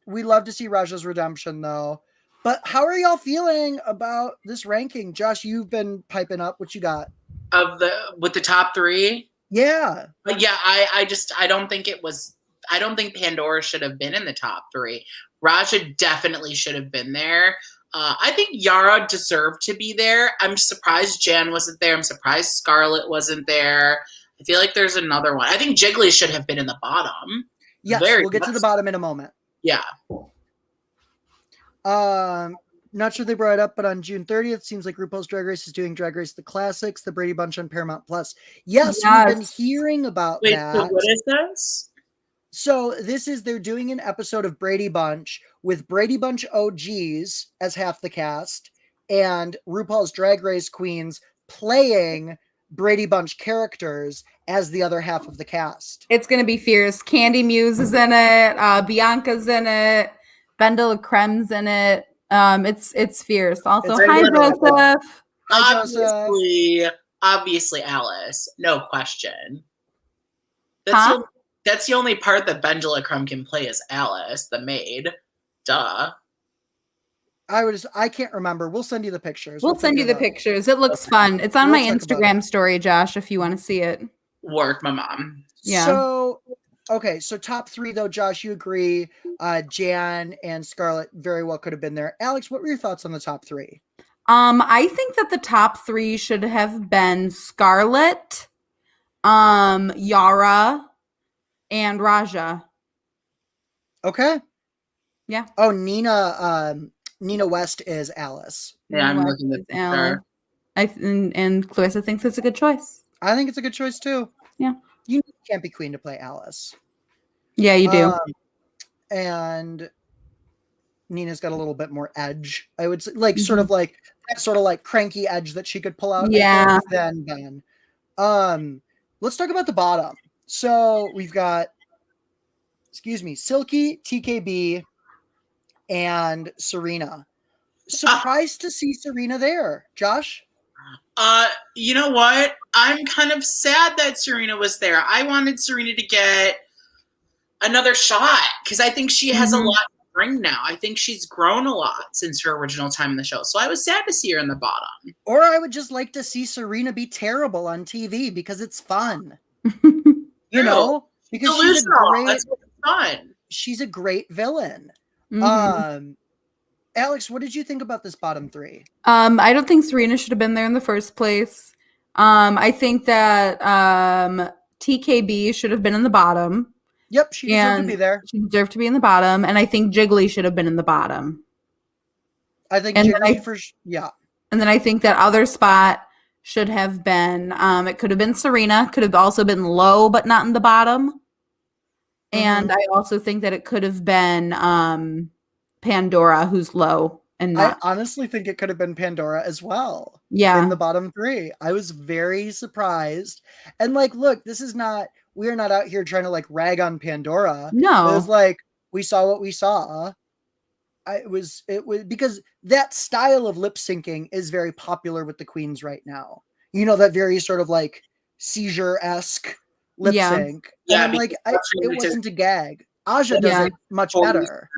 We love to see Raja's redemption, though. But how are y'all feeling about this ranking? Josh, you've been piping up. What you got? With the top 3? Yeah. But yeah, I don't think Pandora should have been in the top 3. Raja definitely should have been there. I think Yara deserved to be there. I'm surprised Jan wasn't there. I'm surprised Scarlett wasn't there. I feel like there's another one. I think Jiggly should have been in the bottom. Yes, we'll get to the bottom in a moment. Yeah. Not sure they brought it up, but on June 30th, seems like RuPaul's Drag Race is doing Drag Race The Classics, the Brady Bunch on Paramount Plus. Yes, we've been hearing about that. So what is this? So they're doing an episode of Brady Bunch with Brady Bunch OGs as half the cast and RuPaul's Drag Race queens playing Brady Bunch characters as the other half of the cast. It's going to be fierce. Candy Muse is in it. Bianca's in it. Bendel Crem's in it. It's fierce. Also, hi, Joseph. Obviously Alice. No question. Huh? That's the only part that Bendela Crumb can play is Alice, the maid. Duh. I can't remember. We'll send you the pictures. We'll send you the pictures. It looks fun. It's on my Instagram story, Josh, if you want to see it. Work, my mom. Yeah. So, okay. So top 3 though, Josh, you agree. Jan and Scarlett very well could have been there. Alex, what were your thoughts on the top 3? I think that the top 3 should have been Scarlett, Yara, and Raja. Okay. Yeah. Oh, Nina West is Alice. Yeah, I'm looking at her. And Clarissa thinks it's a good choice. I think it's a good choice too. Yeah. You can't be queen to play Alice. Yeah, you do. And Nina's got a little bit more edge. I would say, like sort of like cranky edge that she could pull out. Yeah. Than Ben. Let's talk about the bottom. So we've got, Silky, TKB, and Serena. surprised to see Serena there. Josh? You know what? I'm kind of sad that Serena was there. I wanted Serena to get another shot because I think she has a lot to bring now. I think she's grown a lot since her original time in the show. So I was sad to see her in the bottom. Or I would just like to see Serena be terrible on TV because it's fun. You know? Because she's a great villain. Alex, what did you think about this bottom three? I don't think Serena should have been there in the first place. I think that TKB should have been in the bottom. Yep, she deserved to be there. She deserved to be in the bottom, and I think Jiggly should have been in the bottom. I think Jiggly yeah. And then I think that other spot should have been, it could have been Serena, could have also been low, but not in the bottom. And I also think that it could have been Pandora, who's low and not. I honestly think it could have been Pandora as well. Yeah. In the bottom three. I was very surprised. And like, look, we are not out here trying to like rag on Pandora. No. It was like, we saw what we saw. It was because that style of lip syncing is very popular with the queens right now. You know, that very sort of like seizure-esque lip sync. Yeah, and I'm like, it wasn't a gag. Aja does it much better.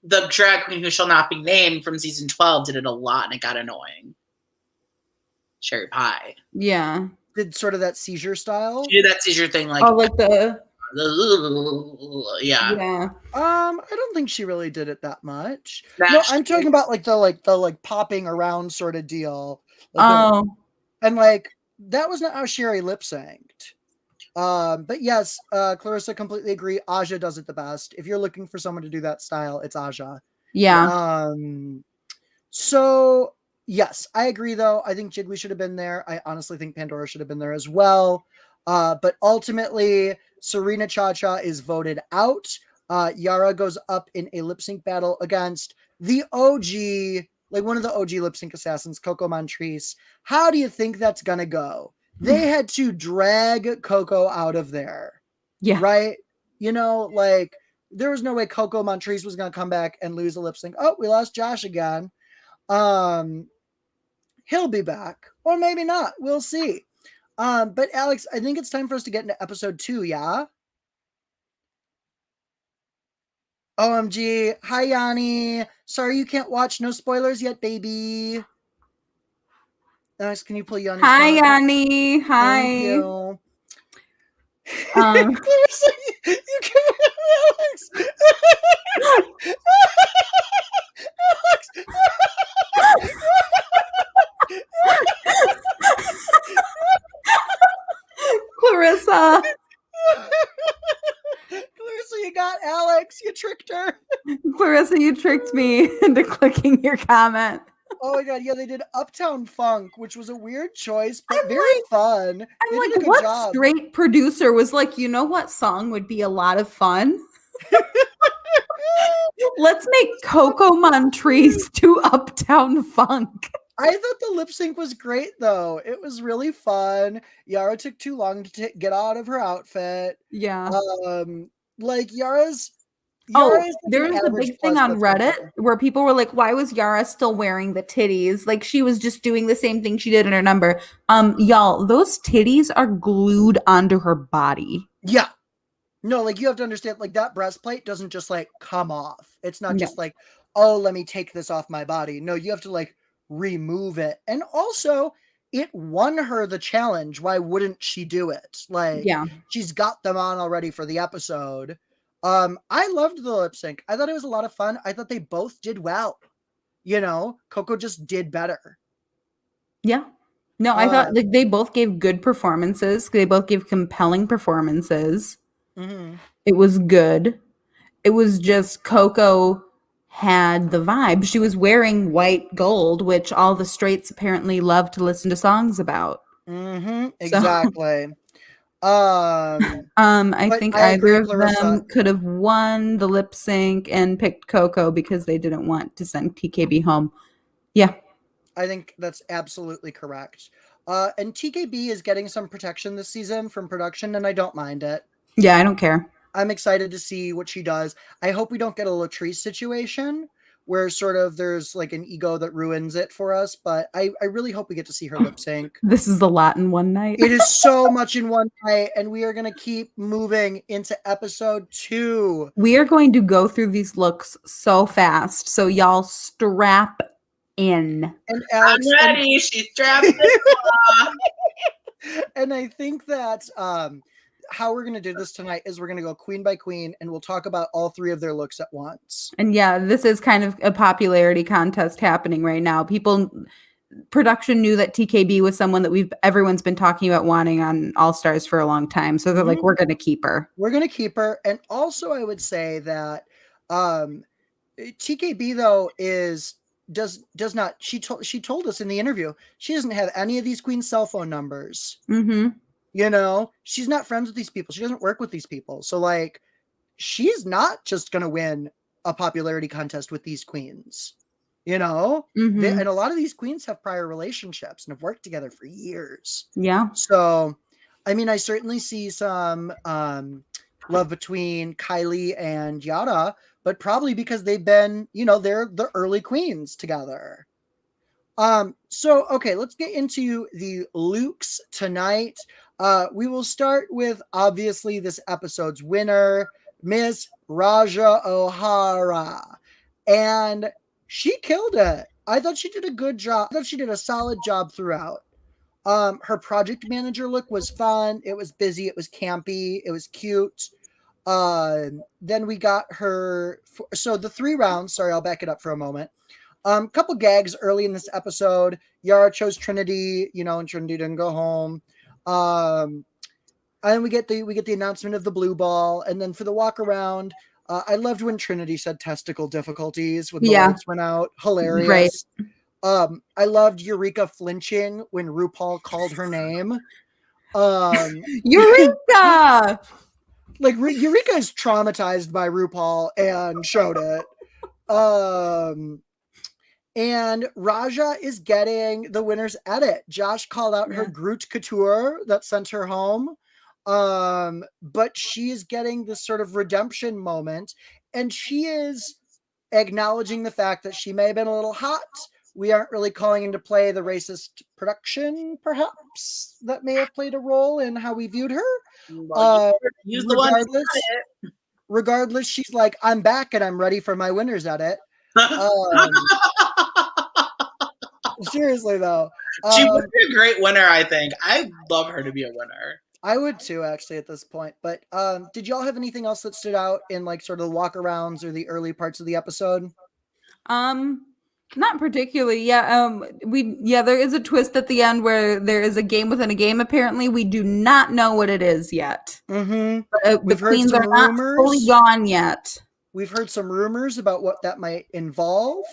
The drag queen who shall not be named from season 12 did it a lot and it got annoying. Cherry Pie. Yeah. Did sort of that seizure style. She did that seizure thing like the yeah. I don't think she really did it that much. No, I'm talking about like the popping around sort of deal. And like that was not how Sherry lip synced. But yes, Clarissa, completely agree. Aja does it the best. If you're looking for someone to do that style, it's Aja. Yeah. So yes, I agree though. I think Jiggly should have been there. I honestly think Pandora should have been there as well. But ultimately, Serena Cha-Cha is voted out. Yara goes up in a lip sync battle against the OG, like one of the OG lip sync assassins, Coco Montrese. How do you think that's gonna go? They had to drag Coco out of there. Yeah. Right? You know, like there was no way Coco Montrese was gonna come back and lose a lip sync. Oh, we lost Josh again. He'll be back. Or maybe not. We'll see. But Alex, I think it's time for us to get into episode 2, yeah? OMG. Hi, Yanni. Sorry you can't watch. No spoilers yet, baby. Alex, can you pull Yanni? Hi, Yanni. Hi. Thank you. You can't, Alex. Clarissa. Clarissa, you got Alex. You tricked her. Clarissa, you tricked me into clicking your comment. Oh my god, yeah, they did Uptown Funk, which was a weird choice, but very fun. I'm like, what straight producer was like, you know what song would be a lot of fun? Let's make Coco Montrese do Uptown Funk. I thought the lip sync was great, though. It was really fun. Yara took too long to get out of her outfit. Yeah. Like Yara's there was a big thing on Reddit where people were like, why was Yara still wearing the titties? Like she was just doing the same thing she did in her number. Y'all, those titties are glued onto her body. Yeah. No, like you have to understand, like that breastplate doesn't just like come off. It's not just like, oh, let me take this off my body. No, you have to like remove it. And also it won her the challenge. Why wouldn't she do it? Like she's got them on already for the episode. I loved the lip sync. I thought it was a lot of fun. I thought they both did well. You know, Coco just did better. Yeah. No, I thought like they both gave good performances. They both gave compelling performances. Mm-hmm. It was good. It was just Coco had the vibe. She was wearing white gold, which all the straights apparently love to listen to songs about. Mm-hmm. Exactly. I think either of them could have won the lip sync and picked Coco because they didn't want to send TKB home. Yeah. I think that's absolutely correct. And TKB is getting some protection this season from production, and I don't mind it. Yeah, I don't care. I'm excited to see what she does. I hope we don't get a Latrice situation where sort of there's like an ego that ruins it for us. But I really hope we get to see her lip sync. This is a lot in one night. It is so much in one night, and we are going to keep moving into episode 2. We are going to go through these looks so fast, so y'all strap in. And Alex, I'm ready. She's strapped in. And I think that how we're going to do this tonight is we're going to go queen by queen, and we'll talk about all 3 of their looks at once. And yeah, this is kind of a popularity contest happening right now. Production knew that TKB was someone that everyone's been talking about wanting on All Stars for a long time. So they're like, we're going to keep her. We're going to keep her. And also I would say that TKB though does not, she told us in the interview, she doesn't have any of these queens' cell phone numbers. Mm-hmm. You know, she's not friends with these people. She doesn't work with these people. So like, she's not just going to win a popularity contest with these queens, you know, Mm-hmm. and a lot of these queens have prior relationships and have worked together for years. Yeah. So, I mean, I certainly see some love between Kylie and Yara, but probably because they've been, you know, they're the early queens together. So, okay, let's get into the looks tonight. We will start with, obviously, this episode's winner, Miss Raja O'Hara. And she killed it. I thought she did a good job. I thought she did a solid job throughout. Her project manager look was fun. It was busy. It was campy. It was cute. Then we got her. So the 3 rounds, sorry, I'll back it up for a moment. Couple gags early in this episode. Yara chose Trinity, you know, and Trinity didn't go home. And we get the announcement of the blue ball, and then for the walk around, I loved when Trinity said testicle difficulties when the lights went out. Hilarious. Right. I loved Eureka flinching when RuPaul called her name. Eureka! Like Eureka is traumatized by RuPaul and showed it. And Raja is getting the winner's edit. Josh called out her Groot couture that sent her home. But she is getting this sort of redemption moment, and she is acknowledging the fact that she may have been a little hot. We aren't really calling into play the racist production, perhaps, that may have played a role in how we viewed her. Regardless, she's like, I'm back and I'm ready for my winner's edit. Seriously, though. She would be a great winner, I think. I'd love her to be a winner. I would too, actually, at this point. But did y'all have anything else that stood out in like sort of the walk-arounds or the early parts of the episode? Not particularly. Yeah. There is a twist at the end where there is a game within a game. Apparently, we do not know what it is yet. Mm-hmm. The queens are not fully gone yet. We've heard some rumors about what that might involve.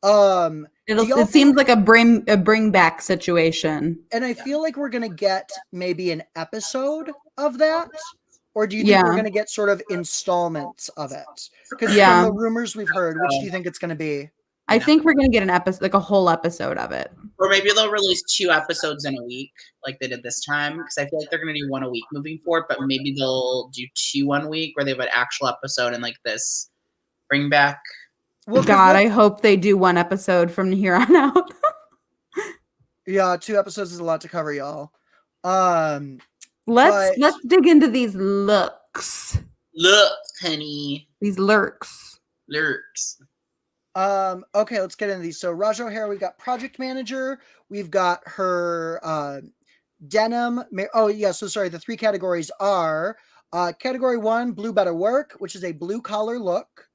It seems like a bring back situation. And I feel like we're going to get maybe an episode of that. Or do you think we're going to get sort of installments of it? Because from the rumors we've heard, which do you think it's going to be? I think we're going to get an episode, like a whole episode of it. Or maybe they'll release 2 episodes in a week like they did this time. Because I feel like they're going to do 1 a week moving forward. But maybe they'll do 2 1 week where they have an actual episode and like this bring back. Well, God, I hope they do 1 episode from here on out. Yeah, 2 episodes is a lot to cover, y'all. Let's dig into these looks. Look, honey. These lurks. Okay, let's get into these. So Raja O'Hara, we've got project manager. We've got her denim. Oh, yeah. So sorry. The 3 categories are category 1, blue better work, which is a blue collar look.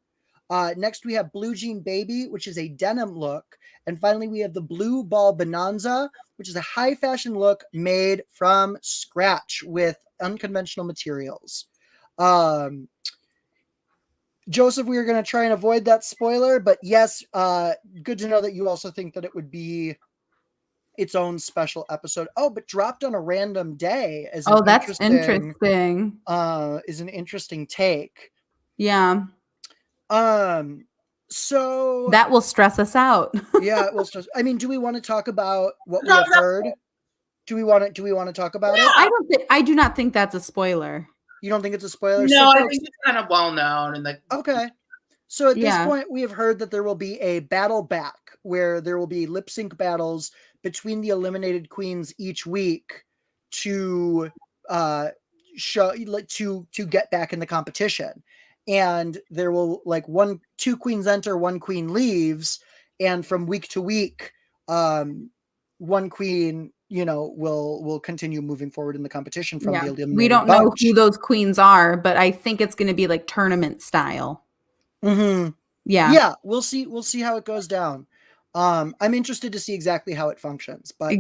Next, we have Blue Jean Baby, which is a denim look. And finally, we have the Blue Ball Bonanza, which is a high fashion look made from scratch with unconventional materials. Joseph, we are going to try and avoid that spoiler, but yes, good to know that you also think that it would be its own special episode. Oh, but dropped on a random day. That's interesting. Is an interesting take. Yeah. So that will stress us out. Yeah, it will stress. I mean, do we want to talk about what we have heard? Do we want to talk about it? I do not think that's a spoiler. You don't think it's a spoiler? No, I think it's kind of well known and like okay. So at this point, we have heard that there will be a battle back where there will be lip sync battles between the eliminated queens each week to show to get back in the competition. And there will two queens enter, one queen leaves, and from week to week, one queen will continue moving forward in the competition from the eliminated we don't bunch. know who those queens are, but I think it's going to be like tournament style. Yeah, we'll see how it goes down. I'm interested to see exactly how it functions, but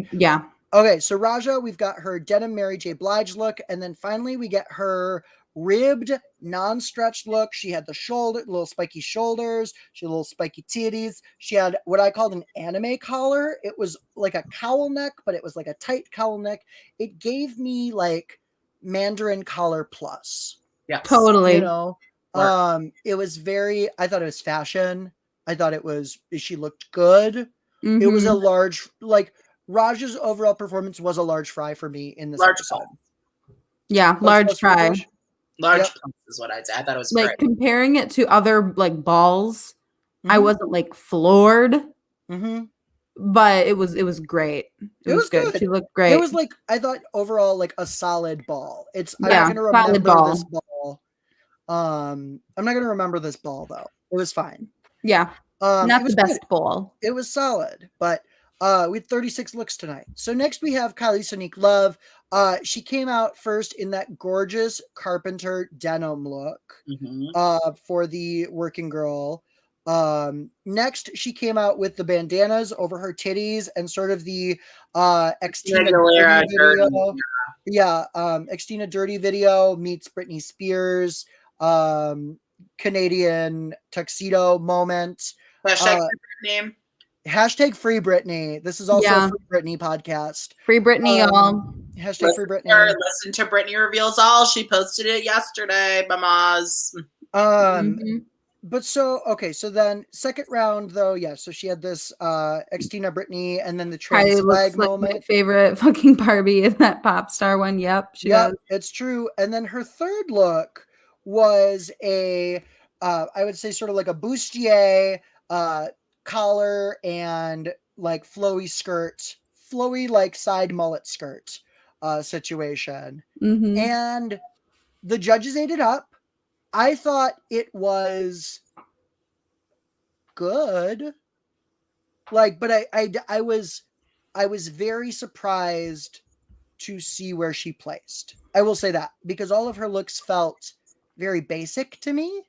okay, so Raja, we've got her denim Mary J. Blige look, and then finally we get her ribbed, non-stretched look. She had the little spiky shoulders, she had little spiky titties. She had what I called an anime collar. It was like a cowl neck, but it was like a tight cowl neck. It gave me like Mandarin collar plus. Yeah, totally. It was I thought it was fashion. I thought she looked good. It was a large, Raja's overall performance was a large fry for me in this episode. Yeah, large fry. Large pumps is what I'd say. I thought it was great. Comparing it to other balls, I wasn't floored. But it was great. It was good. She looked great. It was I thought overall a solid ball. I'm not gonna remember this ball. I'm not gonna remember this ball though. It was fine. Yeah. Not the best ball. It was solid, but we had 36 looks tonight. So next we have Kylie Sonique Love. She came out first in that gorgeous carpenter denim look for the working girl. Next she came out with the bandanas over her titties and sort of the Xtina video. Xtina Dirty video meets Britney Spears Canadian tuxedo moment. Hashtag Free Britney. This is also a Free Britney podcast. Free Britney, y'all. Hashtag Free Britney. Listen to Britney Reveals All. She posted it yesterday, mamas. But so then second round though, so she had this Xtina Britney and then the trans flag moment. My favorite fucking Barbie is that pop star one. Yep, it's true. And then her third look was I would say sort of like a bustier collar and flowy skirt, flowy side mullet skirt situation. And the judges ate it up. I thought it was good. But I was very surprised to see where she placed. I will say that because all of her looks felt very basic to me.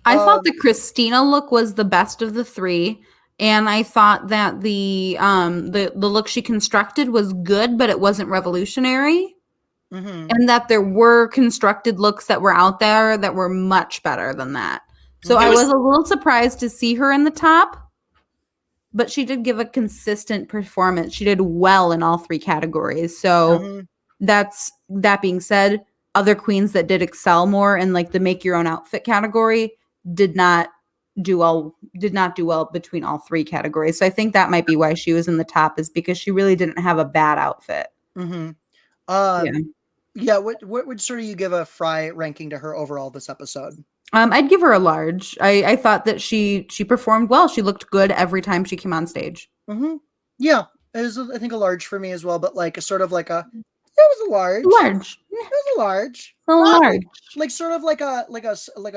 I thought the Christina look was the best of the three, and I thought that the look she constructed was good, but it wasn't revolutionary, and that there were constructed looks that were out there that were much better than that. So I was a little surprised to see her in the top, but she did give a consistent performance. She did well in all three categories. So that being said, other queens that did excel more in the make your own outfit category did not do well between all three categories. So I think that might be why she was in the top, is because she really didn't have a bad outfit. What would sort of you give a fry ranking to her overall this episode? I'd give her a large. I thought that she performed well. She looked good every time she came on stage. Yeah, it was I think a large for me as well, but it was a large. Large. It was a large. A large. Sort of like a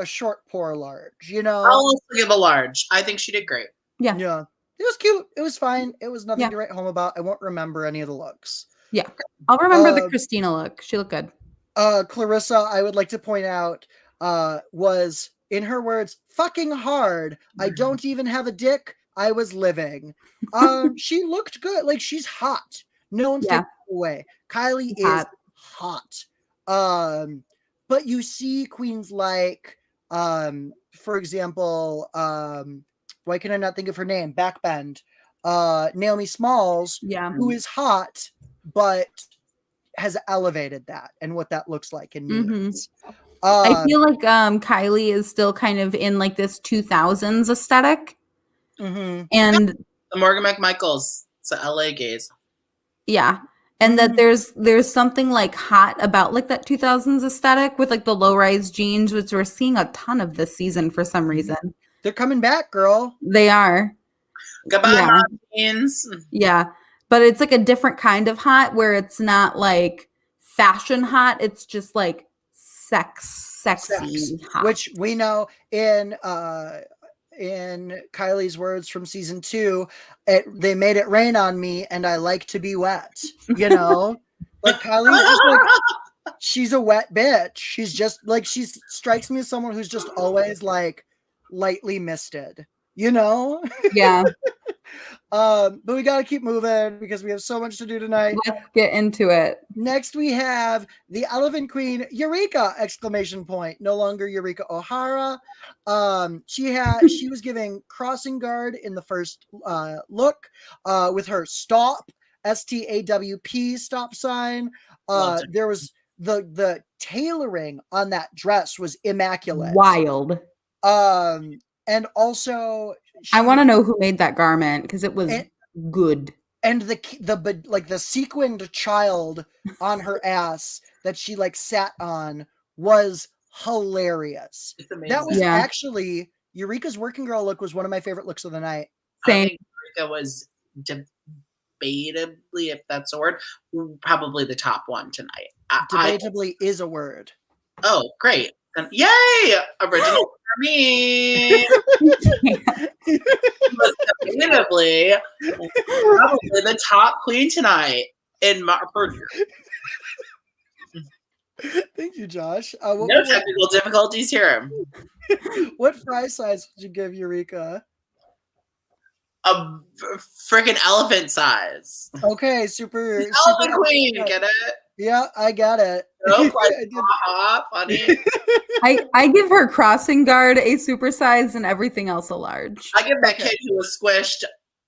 short pour large, I'll also give a large. I think she did great. Yeah. Yeah. It was cute. It was fine. It was nothing to write home about. I won't remember any of the looks. Yeah. I'll remember the Christina look. She looked good. Clarissa, I would like to point out, was, in her words, fucking hard. I don't even have a dick. I was living. She looked good. She's hot. No one's taking it away. Kylie is hot. But you see queens for example, why can I not think of her name? Backbend. Naomi Smalls, who is hot, but has elevated that and what that looks like and means. I feel like Kylie is still kind of in this 2000s aesthetic. And the Morgan McMichaels, it's a LA gaze. Yeah. And that there's something like hot about like that 2000s aesthetic with like the low-rise jeans, which we're seeing a ton of this season for some reason. They're coming back, girl. They are. Goodbye, Yeah. mom jeans. Yeah. But it's like a different kind of hot where it's not like fashion hot. It's just like sexy hot. Which we know in Kylie's words from season 2, they made it rain on me and I like to be wet. You know? Like Kylie's just like, she's a wet bitch. She's just like, she strikes me as someone who's just always like lightly misted, you know? Yeah. But we got to keep moving because we have so much to do tonight. Let's get into it. Next, we have the Elephant Queen, Eureka! Exclamation point. No longer Eureka O'Hara. She was giving crossing guard in the first look with her stop, STAWP stop sign. There was the tailoring on that dress was immaculate. Wild. And also, I want to know who made that garment because it was good. And the sequined child on her ass that she like sat on was hilarious. That was actually Eureka's working girl look was one of my favorite looks of the night. Same. I think Eureka was debatably, if that's a word, probably the top one tonight. Debatably is a word. Oh, great. Yay! Original for me. Debatably, probably the top queen tonight in my opinion. Thank you, Josh. No technical difficulties here. What fry size would you give Eureka? A freaking elephant size. Okay, super. Elephant queen, get it? Yeah, I got it. Nope, funny. I give her crossing guard a supersize and everything else a large. I give that kid who was squished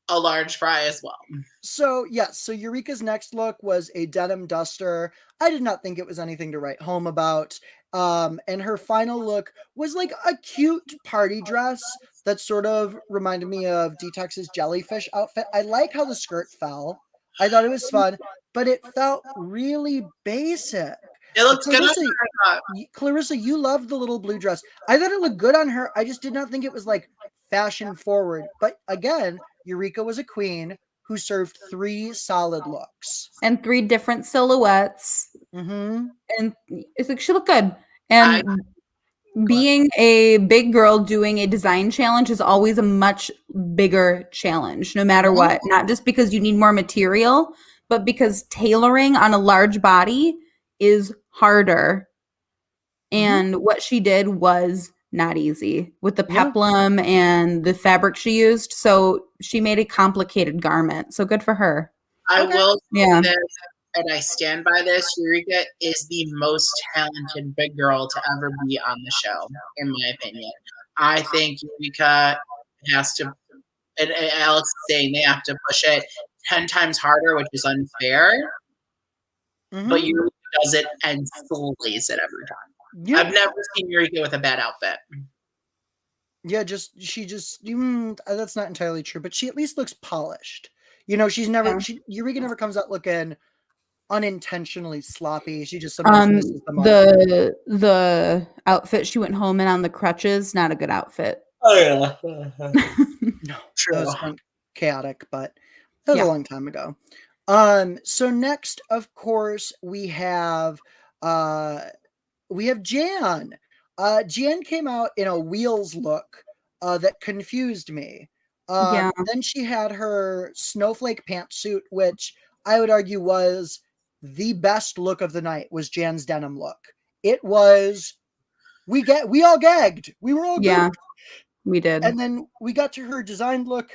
a large fry as well. So Eureka's next look was a denim duster. I did not think it was anything to write home about. And her final look was like a cute party dress that sort of reminded me of Detox's jellyfish outfit. I like how the skirt fell. I thought it was fun, but it felt really basic. It looks good on her. Clarissa, you loved the little blue dress. I thought it looked good on her. I just did not think it was like fashion forward. But again, Eureka was a queen who served 3 solid looks. And 3 different silhouettes. Mm-hmm. And it's like she looked good. And being a big girl doing a design challenge is always a much bigger challenge, no matter what. Not just because you need more material, but because tailoring on a large body is harder. And what she did was not easy with the peplum and the fabric she used. So she made a complicated garment. So good for her. I will say this, and I stand by this. Eureka is the most talented big girl to ever be on the show, in my opinion. I think Eureka has to, and Alex is saying they have to push it 10 times harder, which is unfair. But Eureka does it and slays it every time. Yeah. I've never seen Eureka with a bad outfit. Yeah, that's not entirely true, but she at least looks polished. You know, Eureka never comes out looking unintentionally sloppy. She just sometimes misses the mark. The outfit she went home in on the crutches, not a good outfit. Oh yeah. No, true. That was chaotic, but that was a long time ago. So next, of course, we have Jan. Jan came out in a wheels look that confused me. Then she had her snowflake pantsuit, which I would argue was the best look of the night, was Jan's denim look. It was, we all gagged. We were all good. We did. And then we got to her designed look,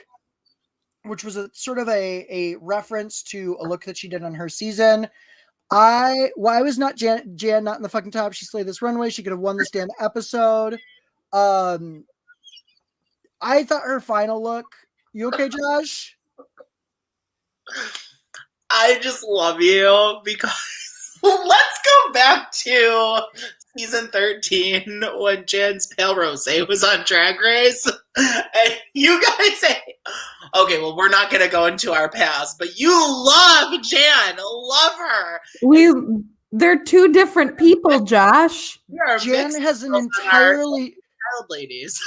which was a sort of a reference to a look that she did on her season. Why was not Jan not in the fucking top? She slayed this runway. She could have won this damn episode. I thought her final look. You okay, Josh? I just love you because Let's go back to season 13 when Jan's Pale Rosé was on Drag Race. And you guys say, okay, well, we're not going to go into our past, but you love Jan. Love her. They're two different people, Josh. Jan has an entirely... Child ladies.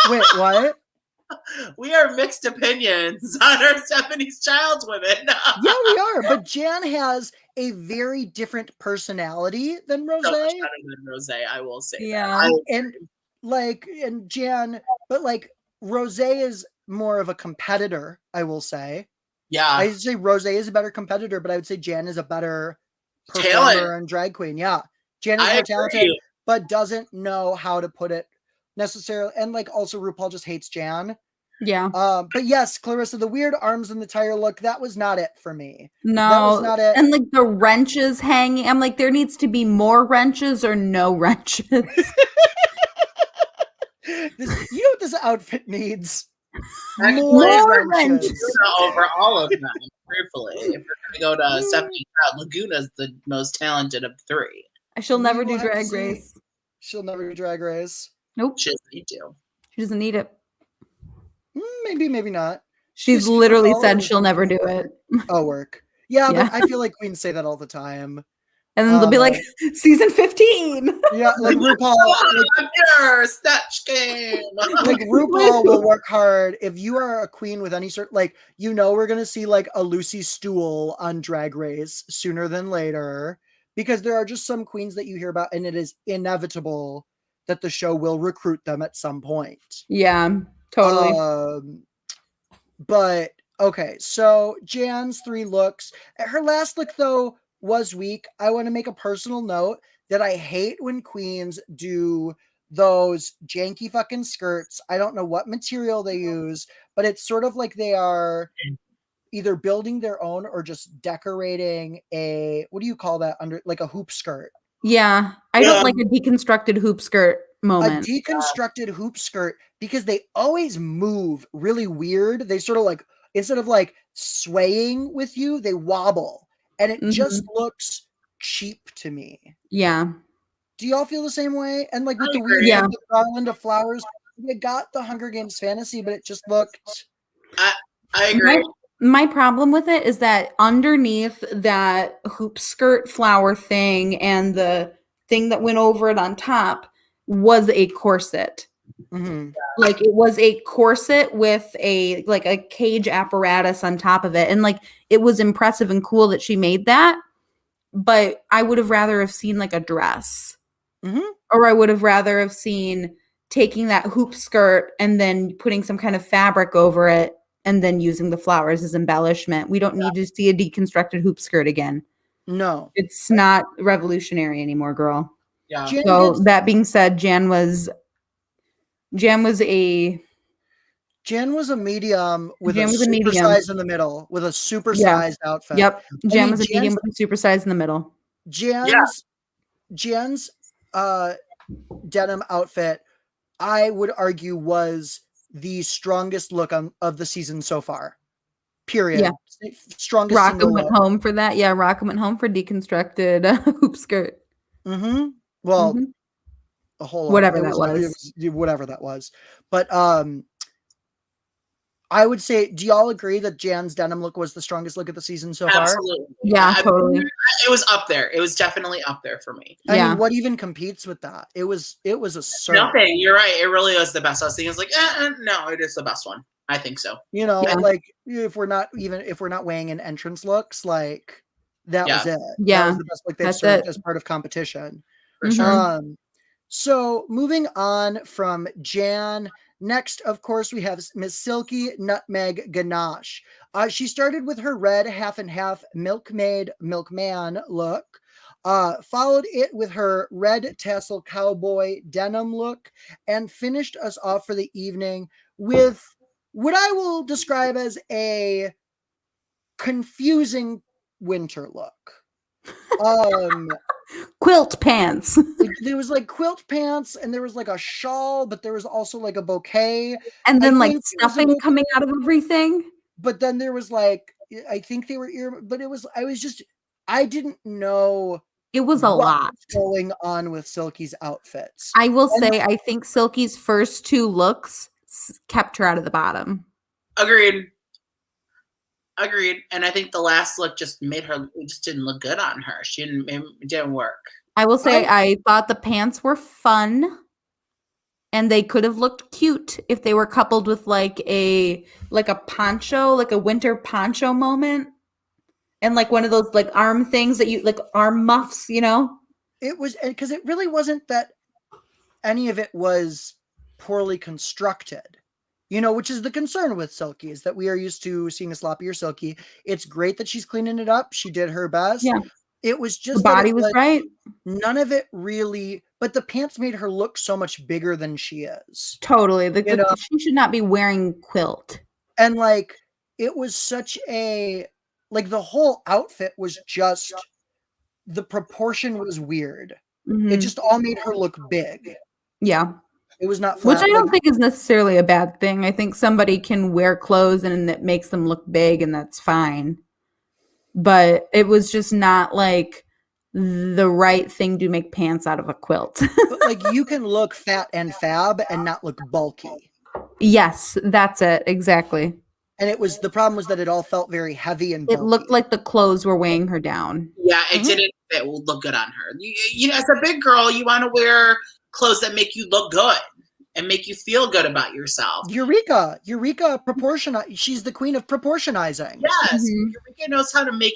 Wait, what? We are mixed opinions on our Stephanie's Child's women. Yeah, we are. But Jan has a very different personality than Rosé. So much better than Rosé, I will say. Yeah. That. Jan, but like Rosé is more of a competitor, I will say. Yeah. I would say Rosé is a better competitor, but I would say Jan is a better performer Talent. and drag queen. Yeah. Jan is more talented, but doesn't know how to put it necessarily. And like also RuPaul just hates Jan. Yeah. But yes, Clarissa, the weird arms in the tire look, that was not it for me. No. That was not it. And like the wrenches hanging. I'm like, there needs to be more wrenches or no wrenches. You know what this outfit needs? More wrenches. Over all of them, truthfully. If we're going to go to Stephanie's Child, Laguna's the most talented of three. She'll never do Drag Race. She'll never do Drag Race. Nope. She doesn't need to. She doesn't need it. Maybe, maybe not. She's literally said she'll never do it. Oh, work. Yeah, but I feel like queens say that all the time. And then they'll be like, season 15. Yeah, like RuPaul. Snatch game. Like RuPaul will work hard. If you are a queen with any sort, like, you know, we're going to see like a Lucy Stool on Drag Race sooner than later. Because there are just some queens that you hear about, and it is inevitable that the show will recruit them at some point. Yeah, totally. But okay, so Jan's 3 looks. Her last look though was weak. I want to make a personal note that I hate when queens do those janky fucking skirts. I don't know what material they use, but it's sort of like they are either building their own or just decorating a, what do you call that, under like a hoop skirt? Yeah, I don't like a deconstructed hoop skirt moment. A deconstructed hoop skirt, because they always move really weird. They sort of like, instead of like swaying with you, they wobble. And it just looks cheap to me. Yeah. Do y'all feel the same way? And like with the weird with the garland of flowers, you got the Hunger Games fantasy, but it just looked... I agree. My problem with it is that underneath that hoop skirt flower thing and the thing that went over it on top was a corset. Mm-hmm. Like it was a corset with a like a cage apparatus on top of it. And like it was impressive and cool that she made that. But I would have rather have seen like a dress. Mm-hmm. Or I would have rather have seen taking that hoop skirt and then putting some kind of fabric over it and then using the flowers as embellishment. We don't need to see a deconstructed hoop skirt again. No. It's not revolutionary anymore, girl. Yeah. So that being said, Jan was a medium with a super size in the middle, with a super sized outfit. Yep. Jan was a medium with a super size in the middle. Jan's denim outfit, I would argue, was the strongest look of the season so far. Period. Yeah. Strongest. Rockham went home for that. Yeah, Rockham went home for deconstructed hoop skirt. Mm-hmm. Well, a whole whatever that was. Whatever that was. But I would say, do y'all agree that Jan's denim look was the strongest look of the season so far? Absolutely. Yeah, totally. It was up there. It was definitely up there for me. I mean, what even competes with that? It was a surge. Nothing. You're right. It really was the best. I was thinking, it's like, no, it is the best one. I think so. You know, like if we're not weighing in entrance looks, like that was it. Yeah, that was the best look they've served as part of competition. For sure. So moving on from Jan, next, of course, we have Miss Silky Nutmeg Ganache. She started with her red half and half milkmaid milkman look, followed it with her red tassel cowboy denim look, and finished us off for the evening with what I will describe as a confusing winter look. Quilt pants. There was like quilt pants, and there was like a shawl, but there was also like a bouquet, and then like stuffing coming out of everything. But then there was like, I think they were but I didn't know It was a lot going on with Silky's outfits. I will say, I think Silky's first 2 looks kept her out of the bottom. Agreed. And I think the last look just didn't look good on her. It didn't work. I will say, I thought the pants were fun. And they could have looked cute if they were coupled with like a poncho, like a winter poncho moment. And like one of those like arm things that you like arm muffs, you know? It was because it really wasn't that any of it was poorly constructed, you know, which is the concern with Silky, is that we are used to seeing a sloppier Silky. It's great that she's cleaning it up. She did her best. Yeah. It was just the body was right. None of it really, but the pants made her look so much bigger than she is. Totally. She should not be wearing quilt. And like, it was such a, like the whole outfit was just, the proportion was weird. Mm-hmm. It just all made her look big. Yeah. It was not flat. Which I don't think is necessarily a bad thing. I think somebody can wear clothes and it makes them look big and that's fine. But it was just not like the right thing to make pants out of a quilt. But like you can look fat and fab and not look bulky. Yes, that's it. Exactly. And the problem was that it all felt very heavy and bulky. It looked like the clothes were weighing her down. Yeah, it didn't. It will look good on her. You know, as a big girl, you want to wear clothes that make you look good and make you feel good about yourself. Eureka she's the queen of proportionizing. Yes, Eureka knows how to make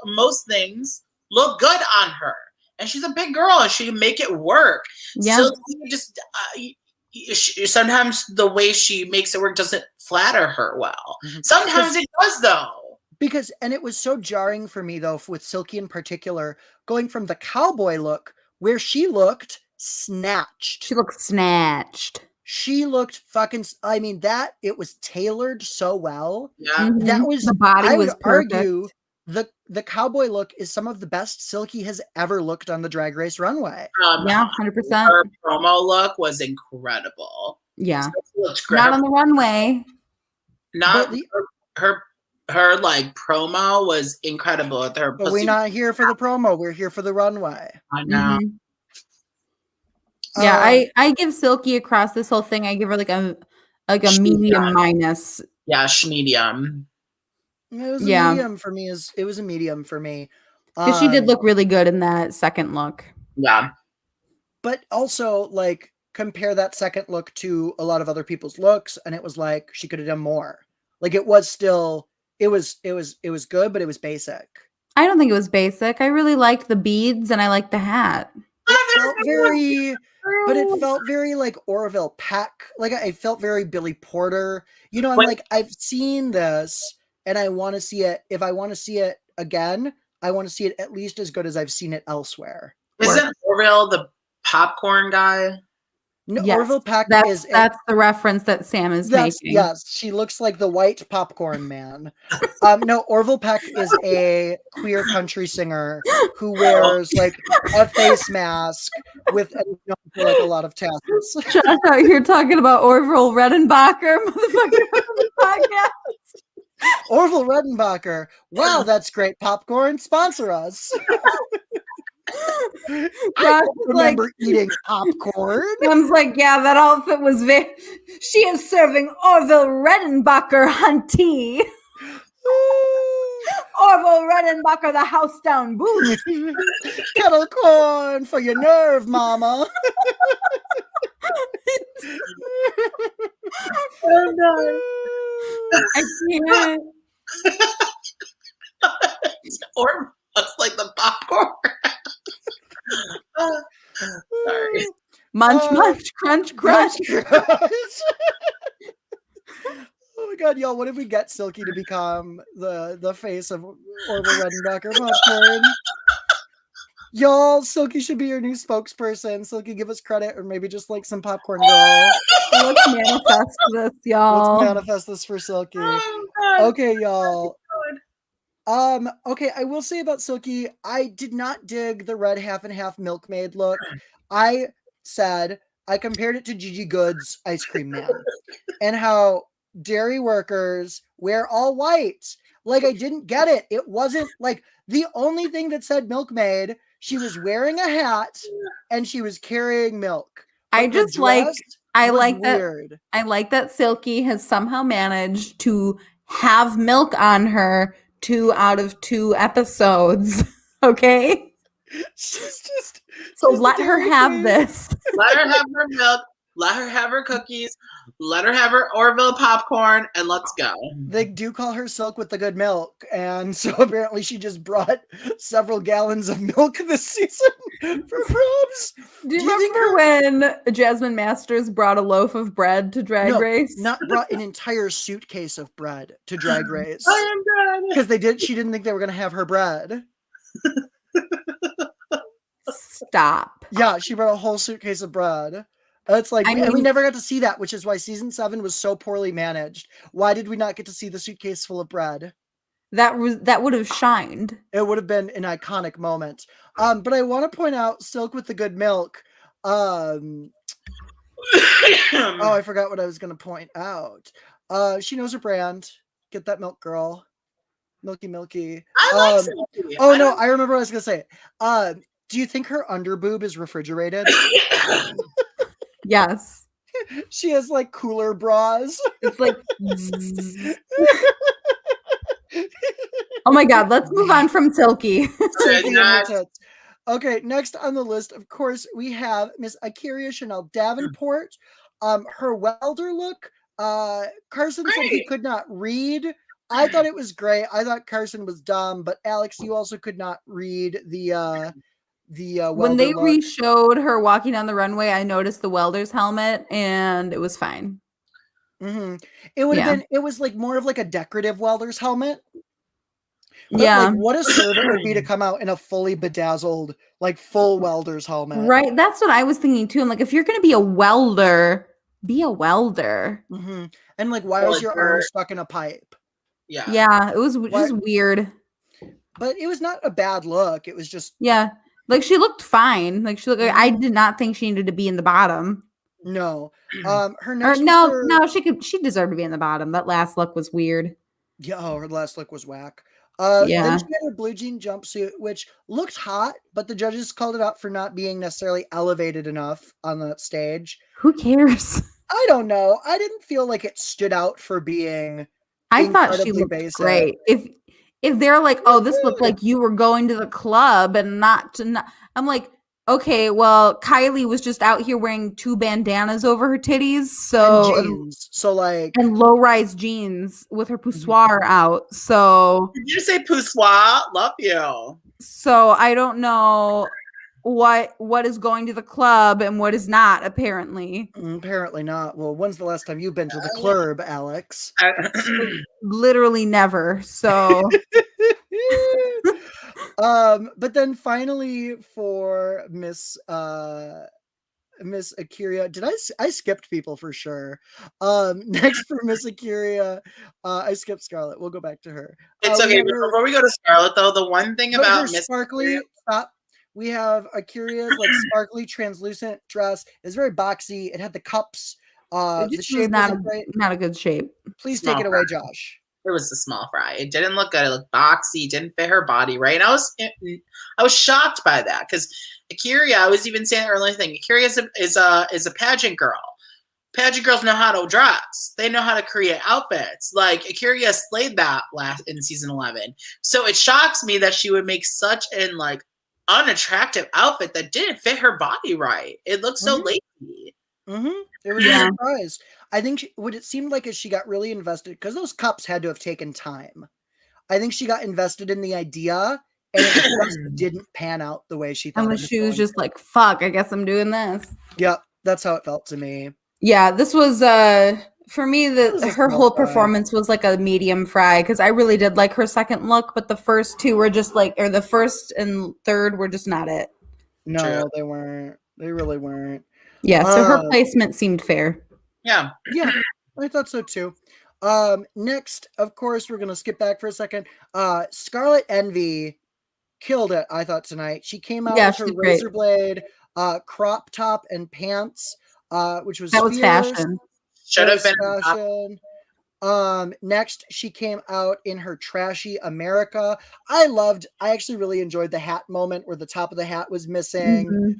most things look good on her, and she's a big girl and she can make it work. Yeah. So you just sometimes the way she makes it work doesn't flatter her well. Sometimes it does though. And it was so jarring for me though, with Silky in particular, going from the cowboy look where she looked snatched. She looked snatched. She looked fucking, I mean, it was tailored so well. Yeah. That was, the body was perfect. argue the cowboy look is some of the best Silky has ever looked on the Drag Race runway. Yeah, 100%. Her promo look was incredible. Yeah. Looks great. Not on the runway. Her like promo was incredible with her. But we're not here for the promo. We're here for the runway. I know. Yeah, I give Silky across this whole thing. I give her like a medium minus. Yeah, medium. It was a medium for me. It was a medium for me. Because she did look really good in that second look. Yeah. But also, like, compare that second look to a lot of other people's looks, and it was like she could have done more. Like it was still, it was good, but it was basic. I don't think it was basic. I really liked the beads and I liked the hat. It felt very like Orville Peck. Like I felt very Billy Porter. You know, I'm like, I've seen this and I want to see it. If I want to see it again, I want to see it at least as good as I've seen it elsewhere. Isn't Orville the popcorn guy? No, yes, Orville Peck that's the reference that Sam is making. Yes, she looks like the white popcorn man. No, Orville Peck is a queer country singer who wears like a face mask with like a lot of tassels. Josh out here talking about Orville Redenbacher, motherfucker, podcast. Orville Redenbacher. Wow, that's great popcorn. Sponsor us. I remember eating popcorn. Sam's like, yeah, that outfit was very. She is serving Orville Redenbacher hunty. Orville Redenbacher, the house down boots. Kettle corn for your nerve, mama. Oh no. I can't. Or looks like the popcorn. Sorry. Munch, crunch. Oh my god, y'all, what if we get Silky to become the face of Orville Redenbacher popcorn? Y'all, Silky should be your new spokesperson. Silky, give us credit, or maybe just like some popcorn girl. Let's manifest this, y'all. Let's manifest this for Silky. Okay, y'all. Okay, I will say about Silky, I did not dig the red half and half milkmaid look. I said I compared it to Gigi Good's Ice Cream Man and how dairy workers wear all white. Like, I didn't get it. It wasn't like the only thing that said milkmaid She was wearing a hat and she was carrying milk. I But the just like dress I was like that weird. I like that Silky has somehow managed to have milk on her 2 out of 2 episodes. Okay? She's So the let her Dairy have Queen. this. Let her have her milk. Let her have her cookies. Let her have her Orville popcorn, and let's go. They do call her Silk with the good milk, and so apparently she just brought several gallons of milk this season for probs. Do you remember when Jasmine Masters brought a loaf of bread to Drag Race? Not brought an entire suitcase of bread to Drag Race. I am dead. Because she didn't think they were going to have her bread. Stop. Yeah, she brought a whole suitcase of bread. It's like, and we never got to see that, which is why season 7 was so poorly managed. Why did we not get to see the suitcase full of bread? That would have shined. It would have been an iconic moment. But I want to point out Silk with the good milk. Oh, I forgot what I was going to point out. She knows her brand. Get that milk, girl. Milky, milky. I like Silky. Oh, no, I remember what I was going to say. Do you think her underboob is refrigerated? Yes. She has like cooler bras. It's like oh my god, let's move on from Silky. Okay, next on the list, of course, we have Miss Akira Chanel Davenport. Her welder look. Carson said he could not read. I thought it was great. I thought Carson was dumb, but Alex, you also could not read the when they look. re-showed her walking on the runway, I noticed the welder's helmet and it was fine. Mm-hmm. It would have been, it was like more of like a decorative welder's helmet. But like what a servant would be to come out in a fully bedazzled, like full welder's helmet. Right. That's what I was thinking too. I'm like, if you're gonna be a welder, be a welder. Mm-hmm. And like, why was your arm stuck in a pipe? Yeah. Yeah, it was just weird. But it was not a bad look. It was just like she looked fine. Like she looked. I did not think she needed to be in the bottom. No. Her next. No. She deserved to be in the bottom. That last look was weird. Yeah. Oh, her last look was whack. Then she had her blue jean jumpsuit, which looked hot, but the judges called it out for not being necessarily elevated enough on that stage. Who cares? I don't know. I didn't feel like it stood out for being. I thought she looked great. If they're like, oh, this looked like you were going to the club and not. I'm like, okay, well, Kylie was just out here wearing 2 bandanas over her titties, and low-rise jeans with her poussoir out. So did you say poussoir? Love you. So I don't know what is going to the club and what is not. Apparently not. Well, when's the last time you've been to the club, Alex? Literally never. So but then finally for Miss Akira, I skipped people for sure. Next for Miss Akira, I skipped Scarlett. We'll go back to her. It's okay. Before we go to Scarlett, though, the one thing about Miss Sparkly, we have Akira's like sparkly translucent dress. It's very boxy. It had the cups. The shape was not a good shape. Please take it away, Josh. It was a small fry. It didn't look good. It looked boxy. It didn't fit her body right. And I was shocked by that because Akira, I was even saying the earlier thing. Akira is a pageant girl. Pageant girls know how to dress. They know how to create outfits. Like Akira slayed that in season 11. So it shocks me that she would make such an like unattractive outfit that didn't fit her body right. It looked so lazy. It was a surprise. I think what it seemed like is she got really invested because those cups had to have taken time. I think she got invested in the idea and it just didn't pan out the way she thought. And the shoes just like, fuck, I guess I'm doing this. Yep, that's how it felt to me. Yeah, this was for me her whole performance was like a medium fry because I really did like her second look, but the first 2 were just like, or the first and third were just not it. No, they weren't. They really weren't. Yeah, so her placement seemed fair. Yeah, I thought so too. Next, of course, we're gonna skip back for a second. Scarlet Envy killed it. I thought tonight she came out with her razor blade, crop top and pants, which was fashion. Should have been fashion. Next, she came out in her trashy America. I actually really enjoyed the hat moment where the top of the hat was missing.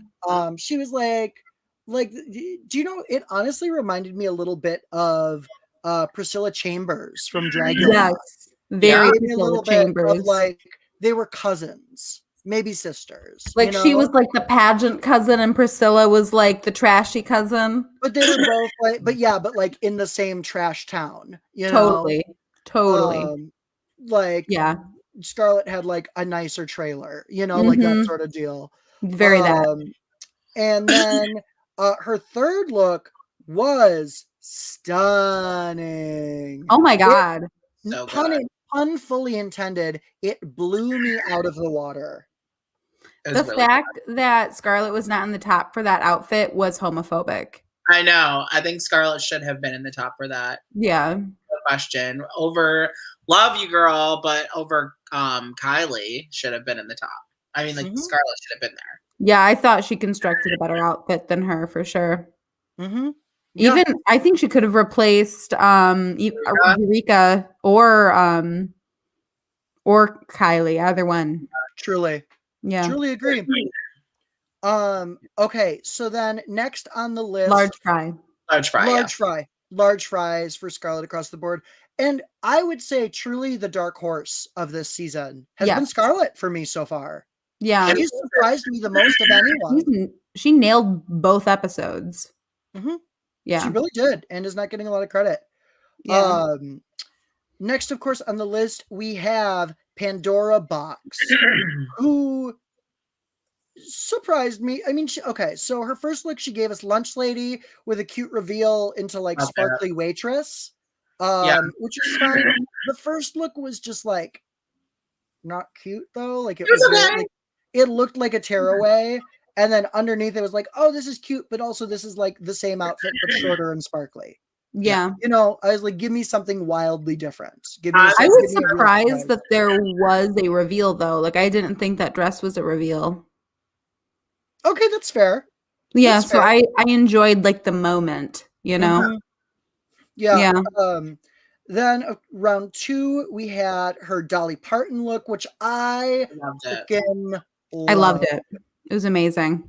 She was like, do you know, it honestly reminded me a little bit of Priscilla Chambers from Dragula. Yes, very Maybe a Priscilla little bit of Chambers. like they were cousins, maybe sisters. Like she was like the pageant cousin and Priscilla was like the trashy cousin. But they were both like, but like in the same trash town, Totally. Like Yeah. Scarlett had like a nicer trailer, like that sort of deal. Very that. And then her third look was stunning. Oh my God. So good. Pun fully intended. It blew me out of the water. The fact that Scarlett was not in the top for that outfit was homophobic. I know. I think Scarlett should have been in the top for that. Yeah. No question. Over love you, girl, but over Kylie should have been in the top. I mean, like Scarlett should have been there. Yeah, I thought she constructed a better outfit than her for sure. Yeah. Even I think she could have replaced Eureka or Kylie, either one. Truly. Yeah. Truly agree. Okay, so then next on the list, large fries for Scarlett across the board. And I would say truly the dark horse of this season has been Scarlett for me so far. Yeah. She's surprised me the most of anyone. She nailed both episodes. Yeah. She really did, and is not getting a lot of credit. Yeah. Next, of course, on the list, we have Pandora Box, who surprised me. I mean, so her first look, she gave us Lunch Lady with a cute reveal into like sparkly waitress, which is fine. The first look was just like not cute though. Like it was really, it looked like a tearaway, and then underneath it was like, oh, this is cute, but also this is like the same outfit but shorter and sparkly. Yeah. I was like, give me something wildly different. I was surprised that there was a reveal though. Like I didn't think that dress was a reveal. Okay, that's fair. Yeah, that's so fair. I enjoyed like the moment, Yeah. Then round 2, we had her Dolly Parton look, which I loved it. It was amazing.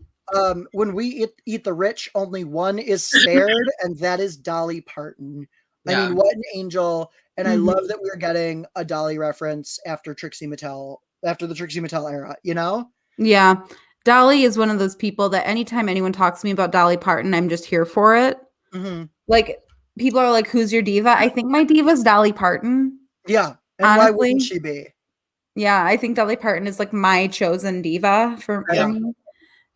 When we eat the rich, only one is spared, and that is Dolly Parton. I mean, what an angel! And I love that we're getting a Dolly reference after the Trixie Mattel era. Yeah, Dolly is one of those people that anytime anyone talks to me about Dolly Parton, I'm just here for it. Like people are like, "Who's your diva?" I think my diva is Dolly Parton. Yeah, and honestly, why wouldn't she be? Yeah, I think Dolly Parton is like my chosen diva for me.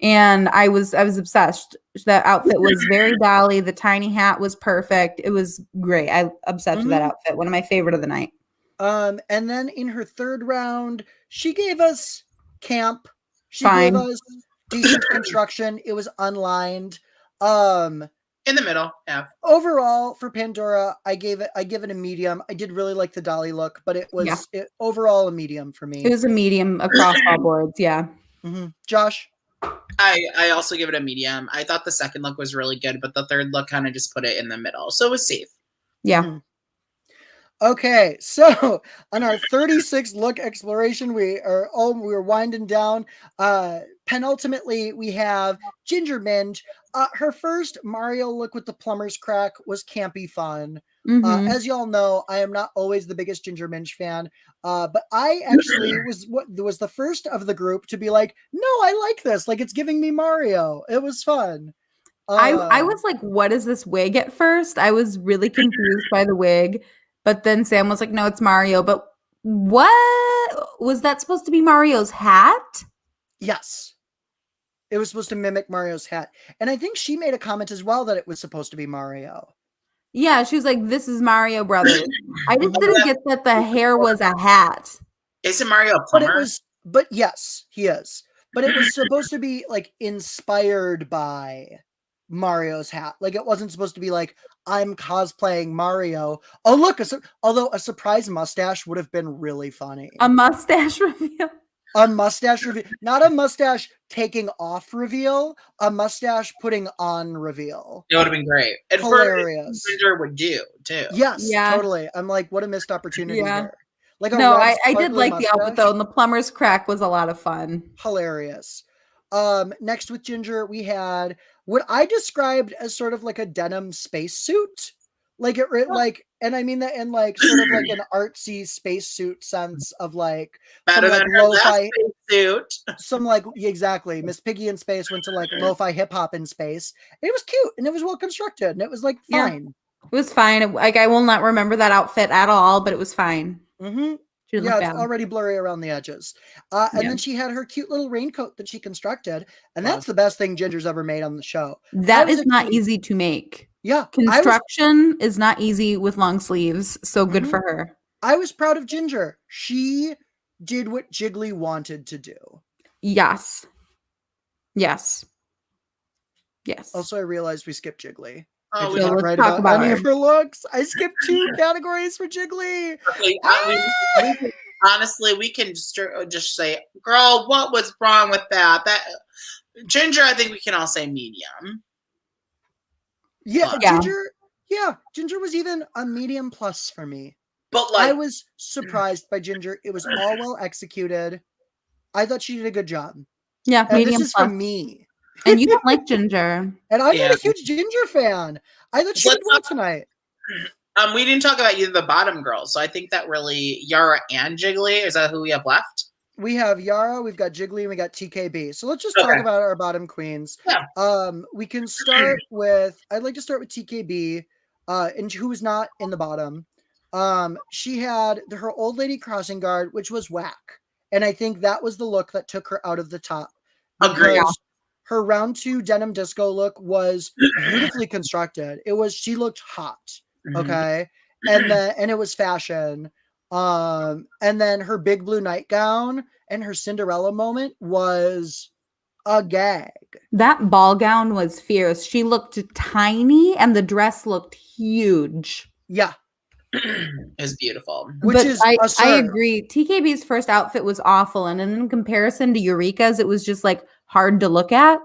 And I was obsessed. That outfit was very Dolly. The tiny hat was perfect. It was great. I obsessed with that outfit. One of my favorite of the night. And then in her third round, she gave us camp. She gave us decent construction. It was unlined. In the middle, yeah. Overall, for Pandora, I give it a medium. I did really like the Dolly look, but it was overall a medium for me. It was a medium across all boards, yeah. Josh? I also give it a medium. I thought the second look was really good, but the third look kind of just put it in the middle. So it was safe. Yeah. Okay, so on our 36 look exploration, we were winding down. Penultimately, we have Ginger Minge. Her first Mario look with the plumber's crack was campy fun. As y'all know, I am not always the biggest Ginger Minge fan, but I actually was the first of the group to be like, no, I like this. Like, it's giving me Mario. It was fun. I was like, what is this wig at first? I was really confused by the wig, but then Sam was like, no, it's Mario. But what? Was that supposed to be Mario's hat? Yes. It was supposed to mimic Mario's hat. And I think she made a comment as well that it was supposed to be Mario. Yeah, she was like, this is Mario Brothers. I just didn't get that the hair was a hat. Isn't Mario a plumber? But yes, he is. But it was supposed to be like inspired by Mario's hat. Like it wasn't supposed to be like, I'm cosplaying Mario. Oh, look, although a surprise mustache would have been really funny. A mustache reveal. A mustache reveal, not a mustache taking off reveal, a mustache putting on reveal. It would have been great. And Hilarious. Ginger would do too. Yes, Yeah. totally. I'm like, what a missed opportunity Yeah. here. Like a No, red I did sparkly like the outfit mustache. though, and the plumber's crack was a lot of fun. Hilarious. Next with Ginger, we had what I described as sort of like a denim spacesuit. Like and I mean that in like sort of like an artsy spacesuit sense of like Better some than like her last lo-fi suit. some like exactly Miss Piggy in space went to like lo-fi hip hop in space. It was cute and it was well constructed and it was like Yeah. fine. It was fine. Like I will not remember that outfit at all, but it was fine. Mm-hmm. She didn't Yeah, look it's bad. already blurry around the edges. And Yeah. then she had her cute little raincoat that she constructed, and Wow. that's the best thing Ginger's ever made on the show. That was is not actually- easy to make. Yeah, Construction is not easy with long sleeves, so good Mhm. for her. I was proud of Ginger. She did what Jiggly wanted to do. Yes. Yes. Yes. Also, I realized we skipped Jiggly. Oh, I we did So not let's write talk about about any her. of her looks. I skipped 2 categories for Jiggly. honestly, we can just say, girl, what was wrong with that? That Ginger, I think we can all say medium. Yeah, Yeah. Ginger was even a medium plus for me. But like, I was surprised by Ginger. It was all well executed. I thought she did a good job. Yeah, And medium this is plus. from me. And you don't like Ginger. And I'm Yeah. not a huge Ginger fan. I thought she Let's did well talk- tonight. we didn't talk about either the bottom girls, so I think that really Yara and Jiggly, is that who we have left? We have Yara, we've got Jiggly, and we got TKB. So let's just talk Okay. about our bottom queens. Yeah. We can start with, I'd like to start with TKB, and who was not in the bottom. She had her old lady crossing guard, which was whack. And I think that was the look that took her out of the top. Agreed. Because her round 2 denim disco look was beautifully constructed. She looked hot. Okay. And it was fashion. And then her big blue nightgown and her Cinderella moment was a gag. That ball gown was fierce. She looked tiny and the dress looked huge. Yeah. Is beautiful. Which But is I absurd. agree. TKB's first outfit was awful. And in comparison to Eureka's, it was just like hard to look at.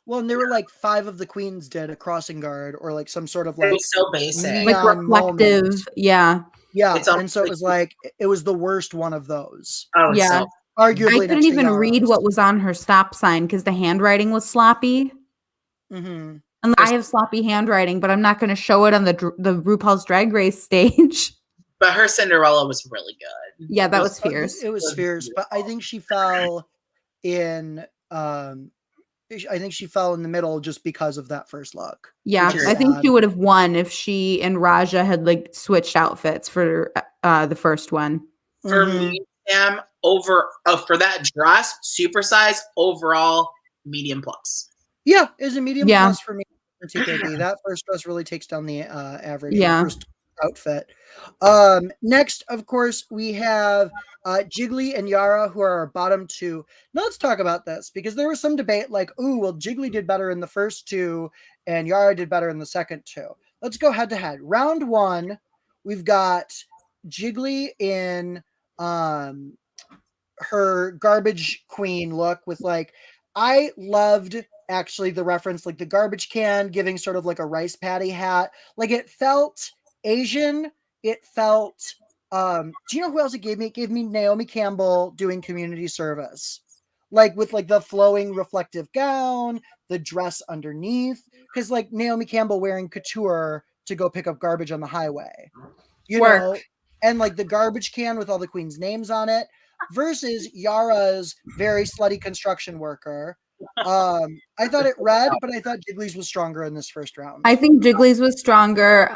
Well, and there were like 5 of the queens did a crossing guard or like some sort of It like was so basic. neon Like reflective. moment. Yeah. Yeah. It's And so it almost was like it was the worst one of those. Oh, Yeah. so Arguably, I couldn't next to even read Yara's. what was on her stop sign because the handwriting was sloppy. Mhm. And I have sloppy handwriting, but I'm not going to show it on the RuPaul's Drag Race stage. But her Cinderella was really good. Yeah, that was Oh, fierce. It was fierce, but I think she fell in. I think she fell in the middle just because of that first look. Yeah, which is I think sad. she would have won if she and Raja had like switched outfits for the first one. For Mhm. me, Sam, for that dress, supersize overall medium plus. Yeah, it was a medium Yeah. plus for me for TKB. That first dress really takes down the average. Yeah. The first outfit. Next, of course, we have Jiggly and Yara, who are our bottom 2. Now let's talk about this because there was some debate like, ooh, well, Jiggly did better in the first 2 and Yara did better in the second 2. Let's go head to head. Round 1, we've got Jiggly in her garbage queen look with like, I loved actually the reference, like the garbage can giving sort of like a rice patty hat. Like it felt Asian. It felt, do you know who else it gave me? It gave me Naomi Campbell doing community service. Like with like the flowing reflective gown, the dress underneath. Because like Naomi Campbell wearing couture to go pick up garbage on the highway. You know? And like the garbage can with all the queen's names on it versus Yara's very slutty construction worker. I thought it read, but I thought Jiggly's was stronger in this first round. I think Jiggly's was stronger.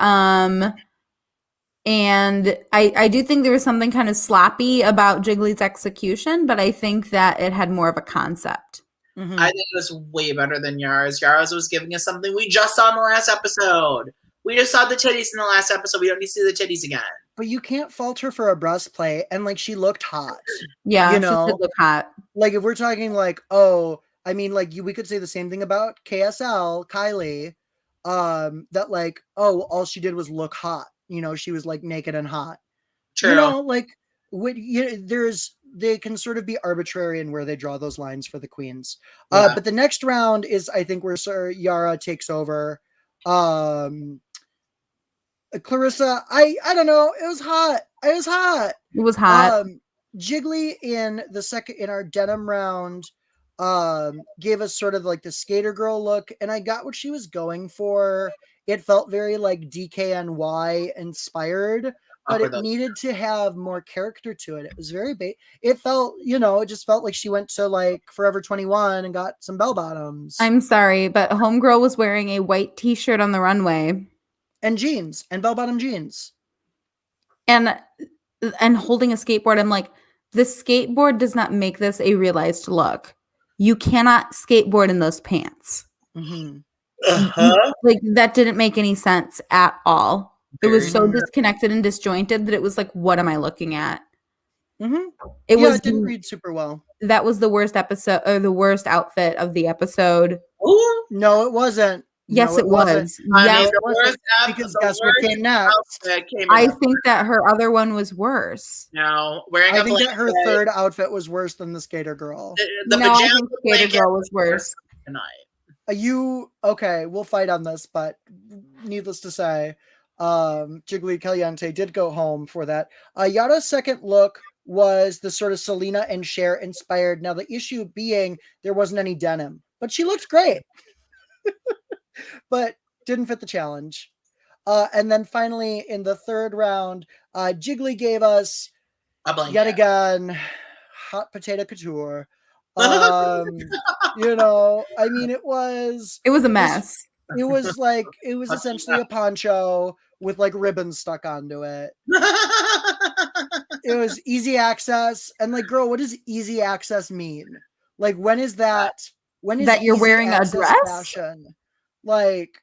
And I do think there was something kind of sloppy about Jiggly's execution, but I think that it had more of a concept. Mhm. I think it was way better than Yara's. Yara's was giving us something we just saw in the last episode. We just saw the titties in the last episode. We don't need to see the titties again. But you can't fault her for a breastplate, and like she looked hot. Yeah, You she know? did look hot. Like if we're talking like, oh, I mean, like we could say the same thing about KSL, Kylie. That like, oh, all she did was look hot. You know, she was like naked and hot. True. You know, like there's they can sort of be arbitrary in where they draw those lines for the queens. Yeah. But the next round is, I think, where Yara takes over. Clarissa, I don't know. It was hot. It was hot. It was hot. Jiggly in our denim round gave us sort of like the skater girl look, and I got what she was going for. It felt very like DKNY inspired, but it needed to have more character to it. It was very it felt, it just felt like she went to like Forever 21 and got some bell bottoms. I'm sorry, but homegirl was wearing a white t-shirt on the runway. And jeans, and bell bottom jeans. And holding a skateboard. I'm like, the skateboard does not make this a realized look. You cannot skateboard in those pants. Mm-hmm. Like, that didn't make any sense at all. It was so disconnected and disjointed that it was like, what am I looking at? Mm-hmm. It didn't read super well. That was the worst episode, or the worst outfit of the episode. Ooh. No, it wasn't. Yes, it was. Yes, it was. Because guess what came next? I think that her other one was worse. No, I think that her third outfit was worse than the skater girl. I think the skater girl was worse. Okay, we'll fight on this, but needless to say, Jiggly Caliente did go home for that. Yara's second look was the sort of Selena and Cher inspired. Now, the issue being there wasn't any denim, but she looked great. But didn't fit the challenge. And then finally, in the third round, Jiggly gave us yet again hot potato couture. I mean, it was a mess. It was essentially a poncho with like ribbons stuck onto it. It was easy access, and like, girl, what does easy access mean? Like, when is that? When is that you're wearing a dress? Fashion? Like,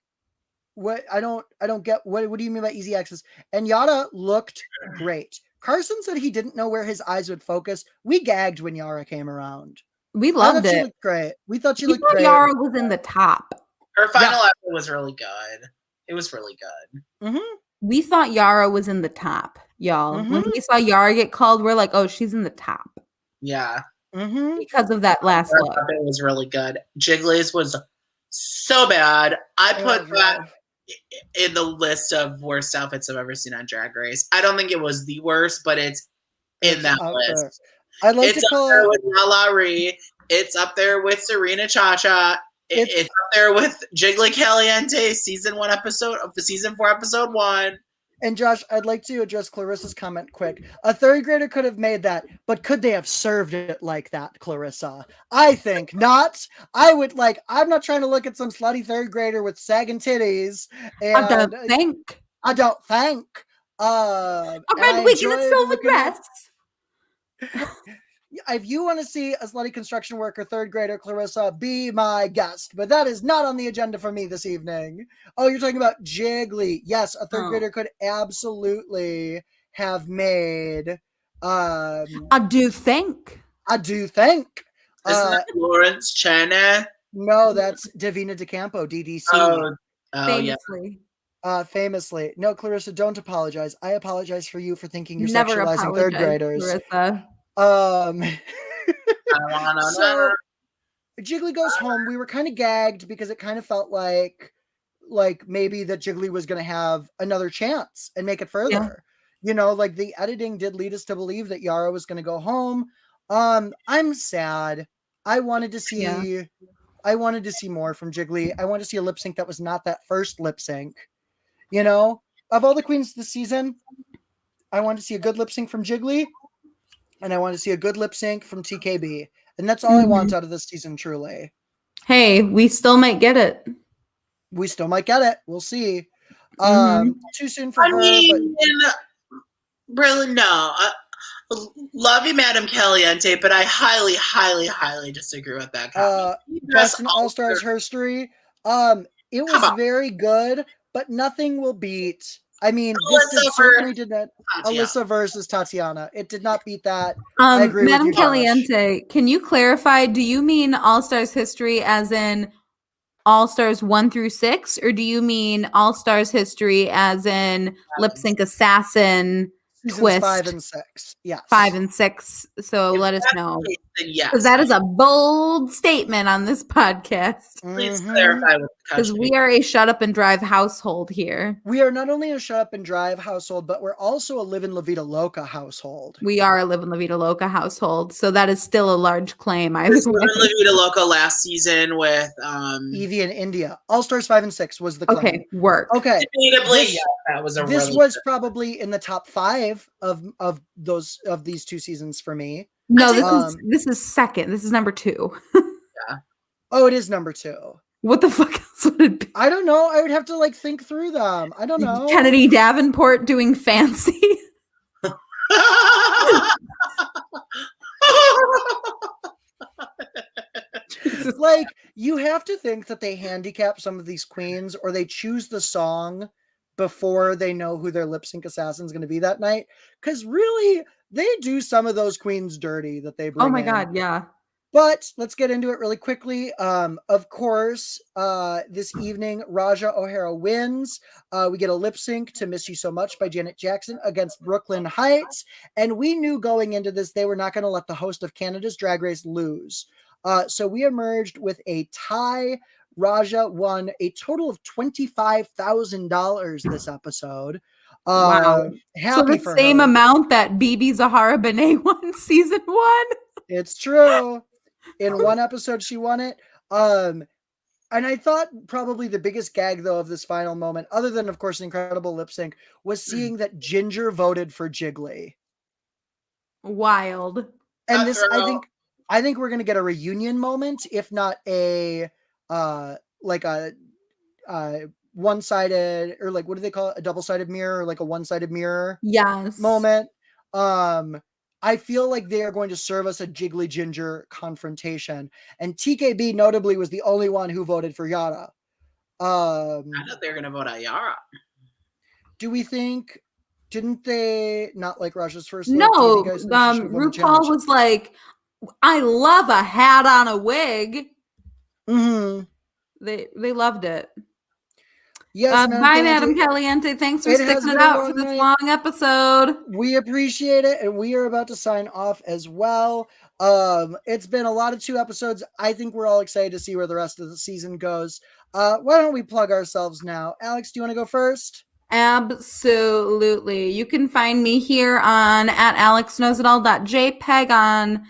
what? I don't get what do you mean by easy access? And Yara looked great. Carson said he didn't know where his eyes would focus. We gagged when Yara came around. We loved it. She looked great. We thought she looked great. Yara was in the top. Her final outfit was really good. It was really good. Mm-hmm. We thought Yara was in the top, y'all. Mm-hmm. When we saw Yara get called, we're like, oh, she's in the top. Yeah. Mm-hmm. Because of that last look. It was really good. Jiggly's was so bad. I put that in the list of worst outfits I've ever seen on Drag Race. I don't think it was the worst, but it's in that list. I'd like to call up there with La Ree. It's up there with Serena Chacha. It's up there with Jiggly Caliente, season 4, episode 1. And Josh, I'd like to address Clarissa's comment quick. A third grader could have made that, but could they have served it like that, Clarissa? I think not. I'm not trying to look at some slutty third grader with sagging titties. And I don't think. A red wig and a silver dress. If you want to see a slutty construction worker third grader, Clarissa, be my guest. But that is not on the agenda for me this evening. Oh, you're talking about Jiggly. Yes, a third grader could absolutely have made. I do think. Isn't that Lawrence Cheney? No, that's Davina DeCampo, DDC. Famously. Yeah. Famously. No, Clarissa, don't apologize. I apologize for you for thinking you're sexualizing third graders. Clarissa. So Jiggly goes home. We were kind of gagged because it kind of felt like maybe that Jiggly was going to have another chance and make it further. Yeah. Like the editing did lead us to believe that Yara was going to go home. I'm sad. I wanted to see more from Jiggly. I wanted to see a lip sync that was not that first lip sync. Of all the queens this season, I wanted to see a good lip sync from Jiggly. And I want to see a good lip sync from TKB. And that's all I want out of this season, truly. Hey, we still might get it. We'll see. Too soon for her. Really, no. Love you, Madam Caliente, but I highly, highly, highly disagree with that comment. Best in All-Stars history. It was very good, but nothing will beat... I mean, this certainly did not. Alyssa versus Tatiana. It did not beat that. I agree Madam with you, Caliente, can you clarify? Do you mean All-Stars history as in All-Stars 1 through 6, or do you mean All-Stars history as in Lip Sync Assassin twist. 5 and 6. Yes. 5 and 6. So If let us that's know. the case, then yes. Because that is a bold statement on this podcast. Please Mhm. clarify with the Because couch. we are a shut up and drive household here. We are not only a shut up and drive household, but we're also a live in La Vida Loca household. We are a Live in La Vida Loca household. So that is still a large claim. I was living La Vida Loca last season with Evie and India. All Stars 5 and 6 was the claim. Okay, work. Okay. debatably, yeah, that was a This really was good. probably in the top 5 of these 2 seasons for me. No, I'd this is second. This is number 2. Oh, it is number 2. What the fuck else would it be? I don't know. I would have to like think through them. I don't know. Kennedy Davenport doing fancy. Like, you have to think that they handicap some of these queens, or they choose the song before they know who their lip sync assassin is going to be that night. Because really, they do some of those queens dirty that they bring. Oh my in. god, yeah. But let's get into it really quickly. Of course, this evening, Raja O'Hara wins. We get a lip sync to Miss You So Much by Janet Jackson against Brooklyn Heights. And we knew going into this, they were not going to let the host of Canada's Drag Race lose. So we emerged with a tie. Raja won a total of $25,000 this episode. Wow. Happy so for the same her. amount that BB Zahara Benet won season 1. It's true. In one episode, she won it. And I thought probably the biggest gag, though, of this final moment, other than, of course, an incredible lip sync, was seeing that Ginger voted for Jiggly. Wild. And this, I think we're gonna get a reunion moment, if not a one-sided, or like, what do they call it? A double-sided mirror, or like a one-sided mirror Yes. moment. I feel like they are going to serve us a Jiggly Ginger confrontation. And TKB notably was the only one who voted for Yara. I thought they were going to vote out Yara. Do we think, didn't they not like Raja's first look? No, RuPaul was like, I love a hat on a wig. Mm-hmm. They loved it. Yes, bye, Madam Caliente. Thanks for sticking it out for this long episode. We appreciate it, and we are about to sign off as well. It's been a lot of 2 episodes. I think we're all excited to see where the rest of the season goes. Why don't we plug ourselves now? Alex, do you want to go first? Absolutely. You can find me here on at alexknowsitall.jpg on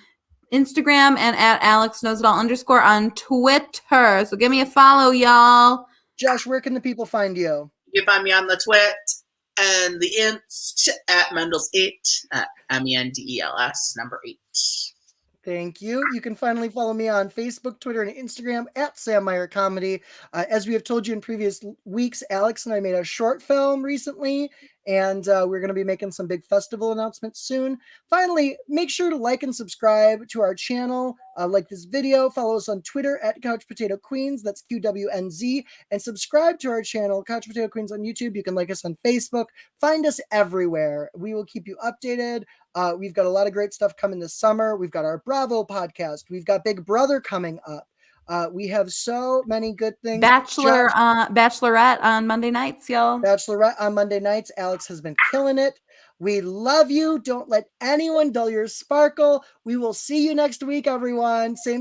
Instagram and at alexknowsitall_ on Twitter. So give me a follow, y'all. Josh, where can the people find you? You can find me on the Twit and the Inst at Mendels8 at MENDELS number 8. Thank you. You can finally follow me on Facebook, Twitter, and Instagram at Sam Meier Comedy. As we have told you in previous weeks, Alex and I made a short film recently, and we're going to be making some big festival announcements soon. Finally, make sure to like and subscribe to our channel. Like this video, follow us on Twitter at Couch Potato Queens, that's QWNZ, and subscribe to our channel, Couch Potato Queens on YouTube. You can like us on Facebook. Find us everywhere. We will keep you updated. We've got a lot of great stuff coming this summer. We've got our Bravo podcast. We've got Big Brother coming up. We have so many good things. Bachelorette on Monday nights, y'all. Bachelorette on Monday nights. Alex has been killing it. We love you. Don't let anyone dull your sparkle. We will see you next week, everyone. Same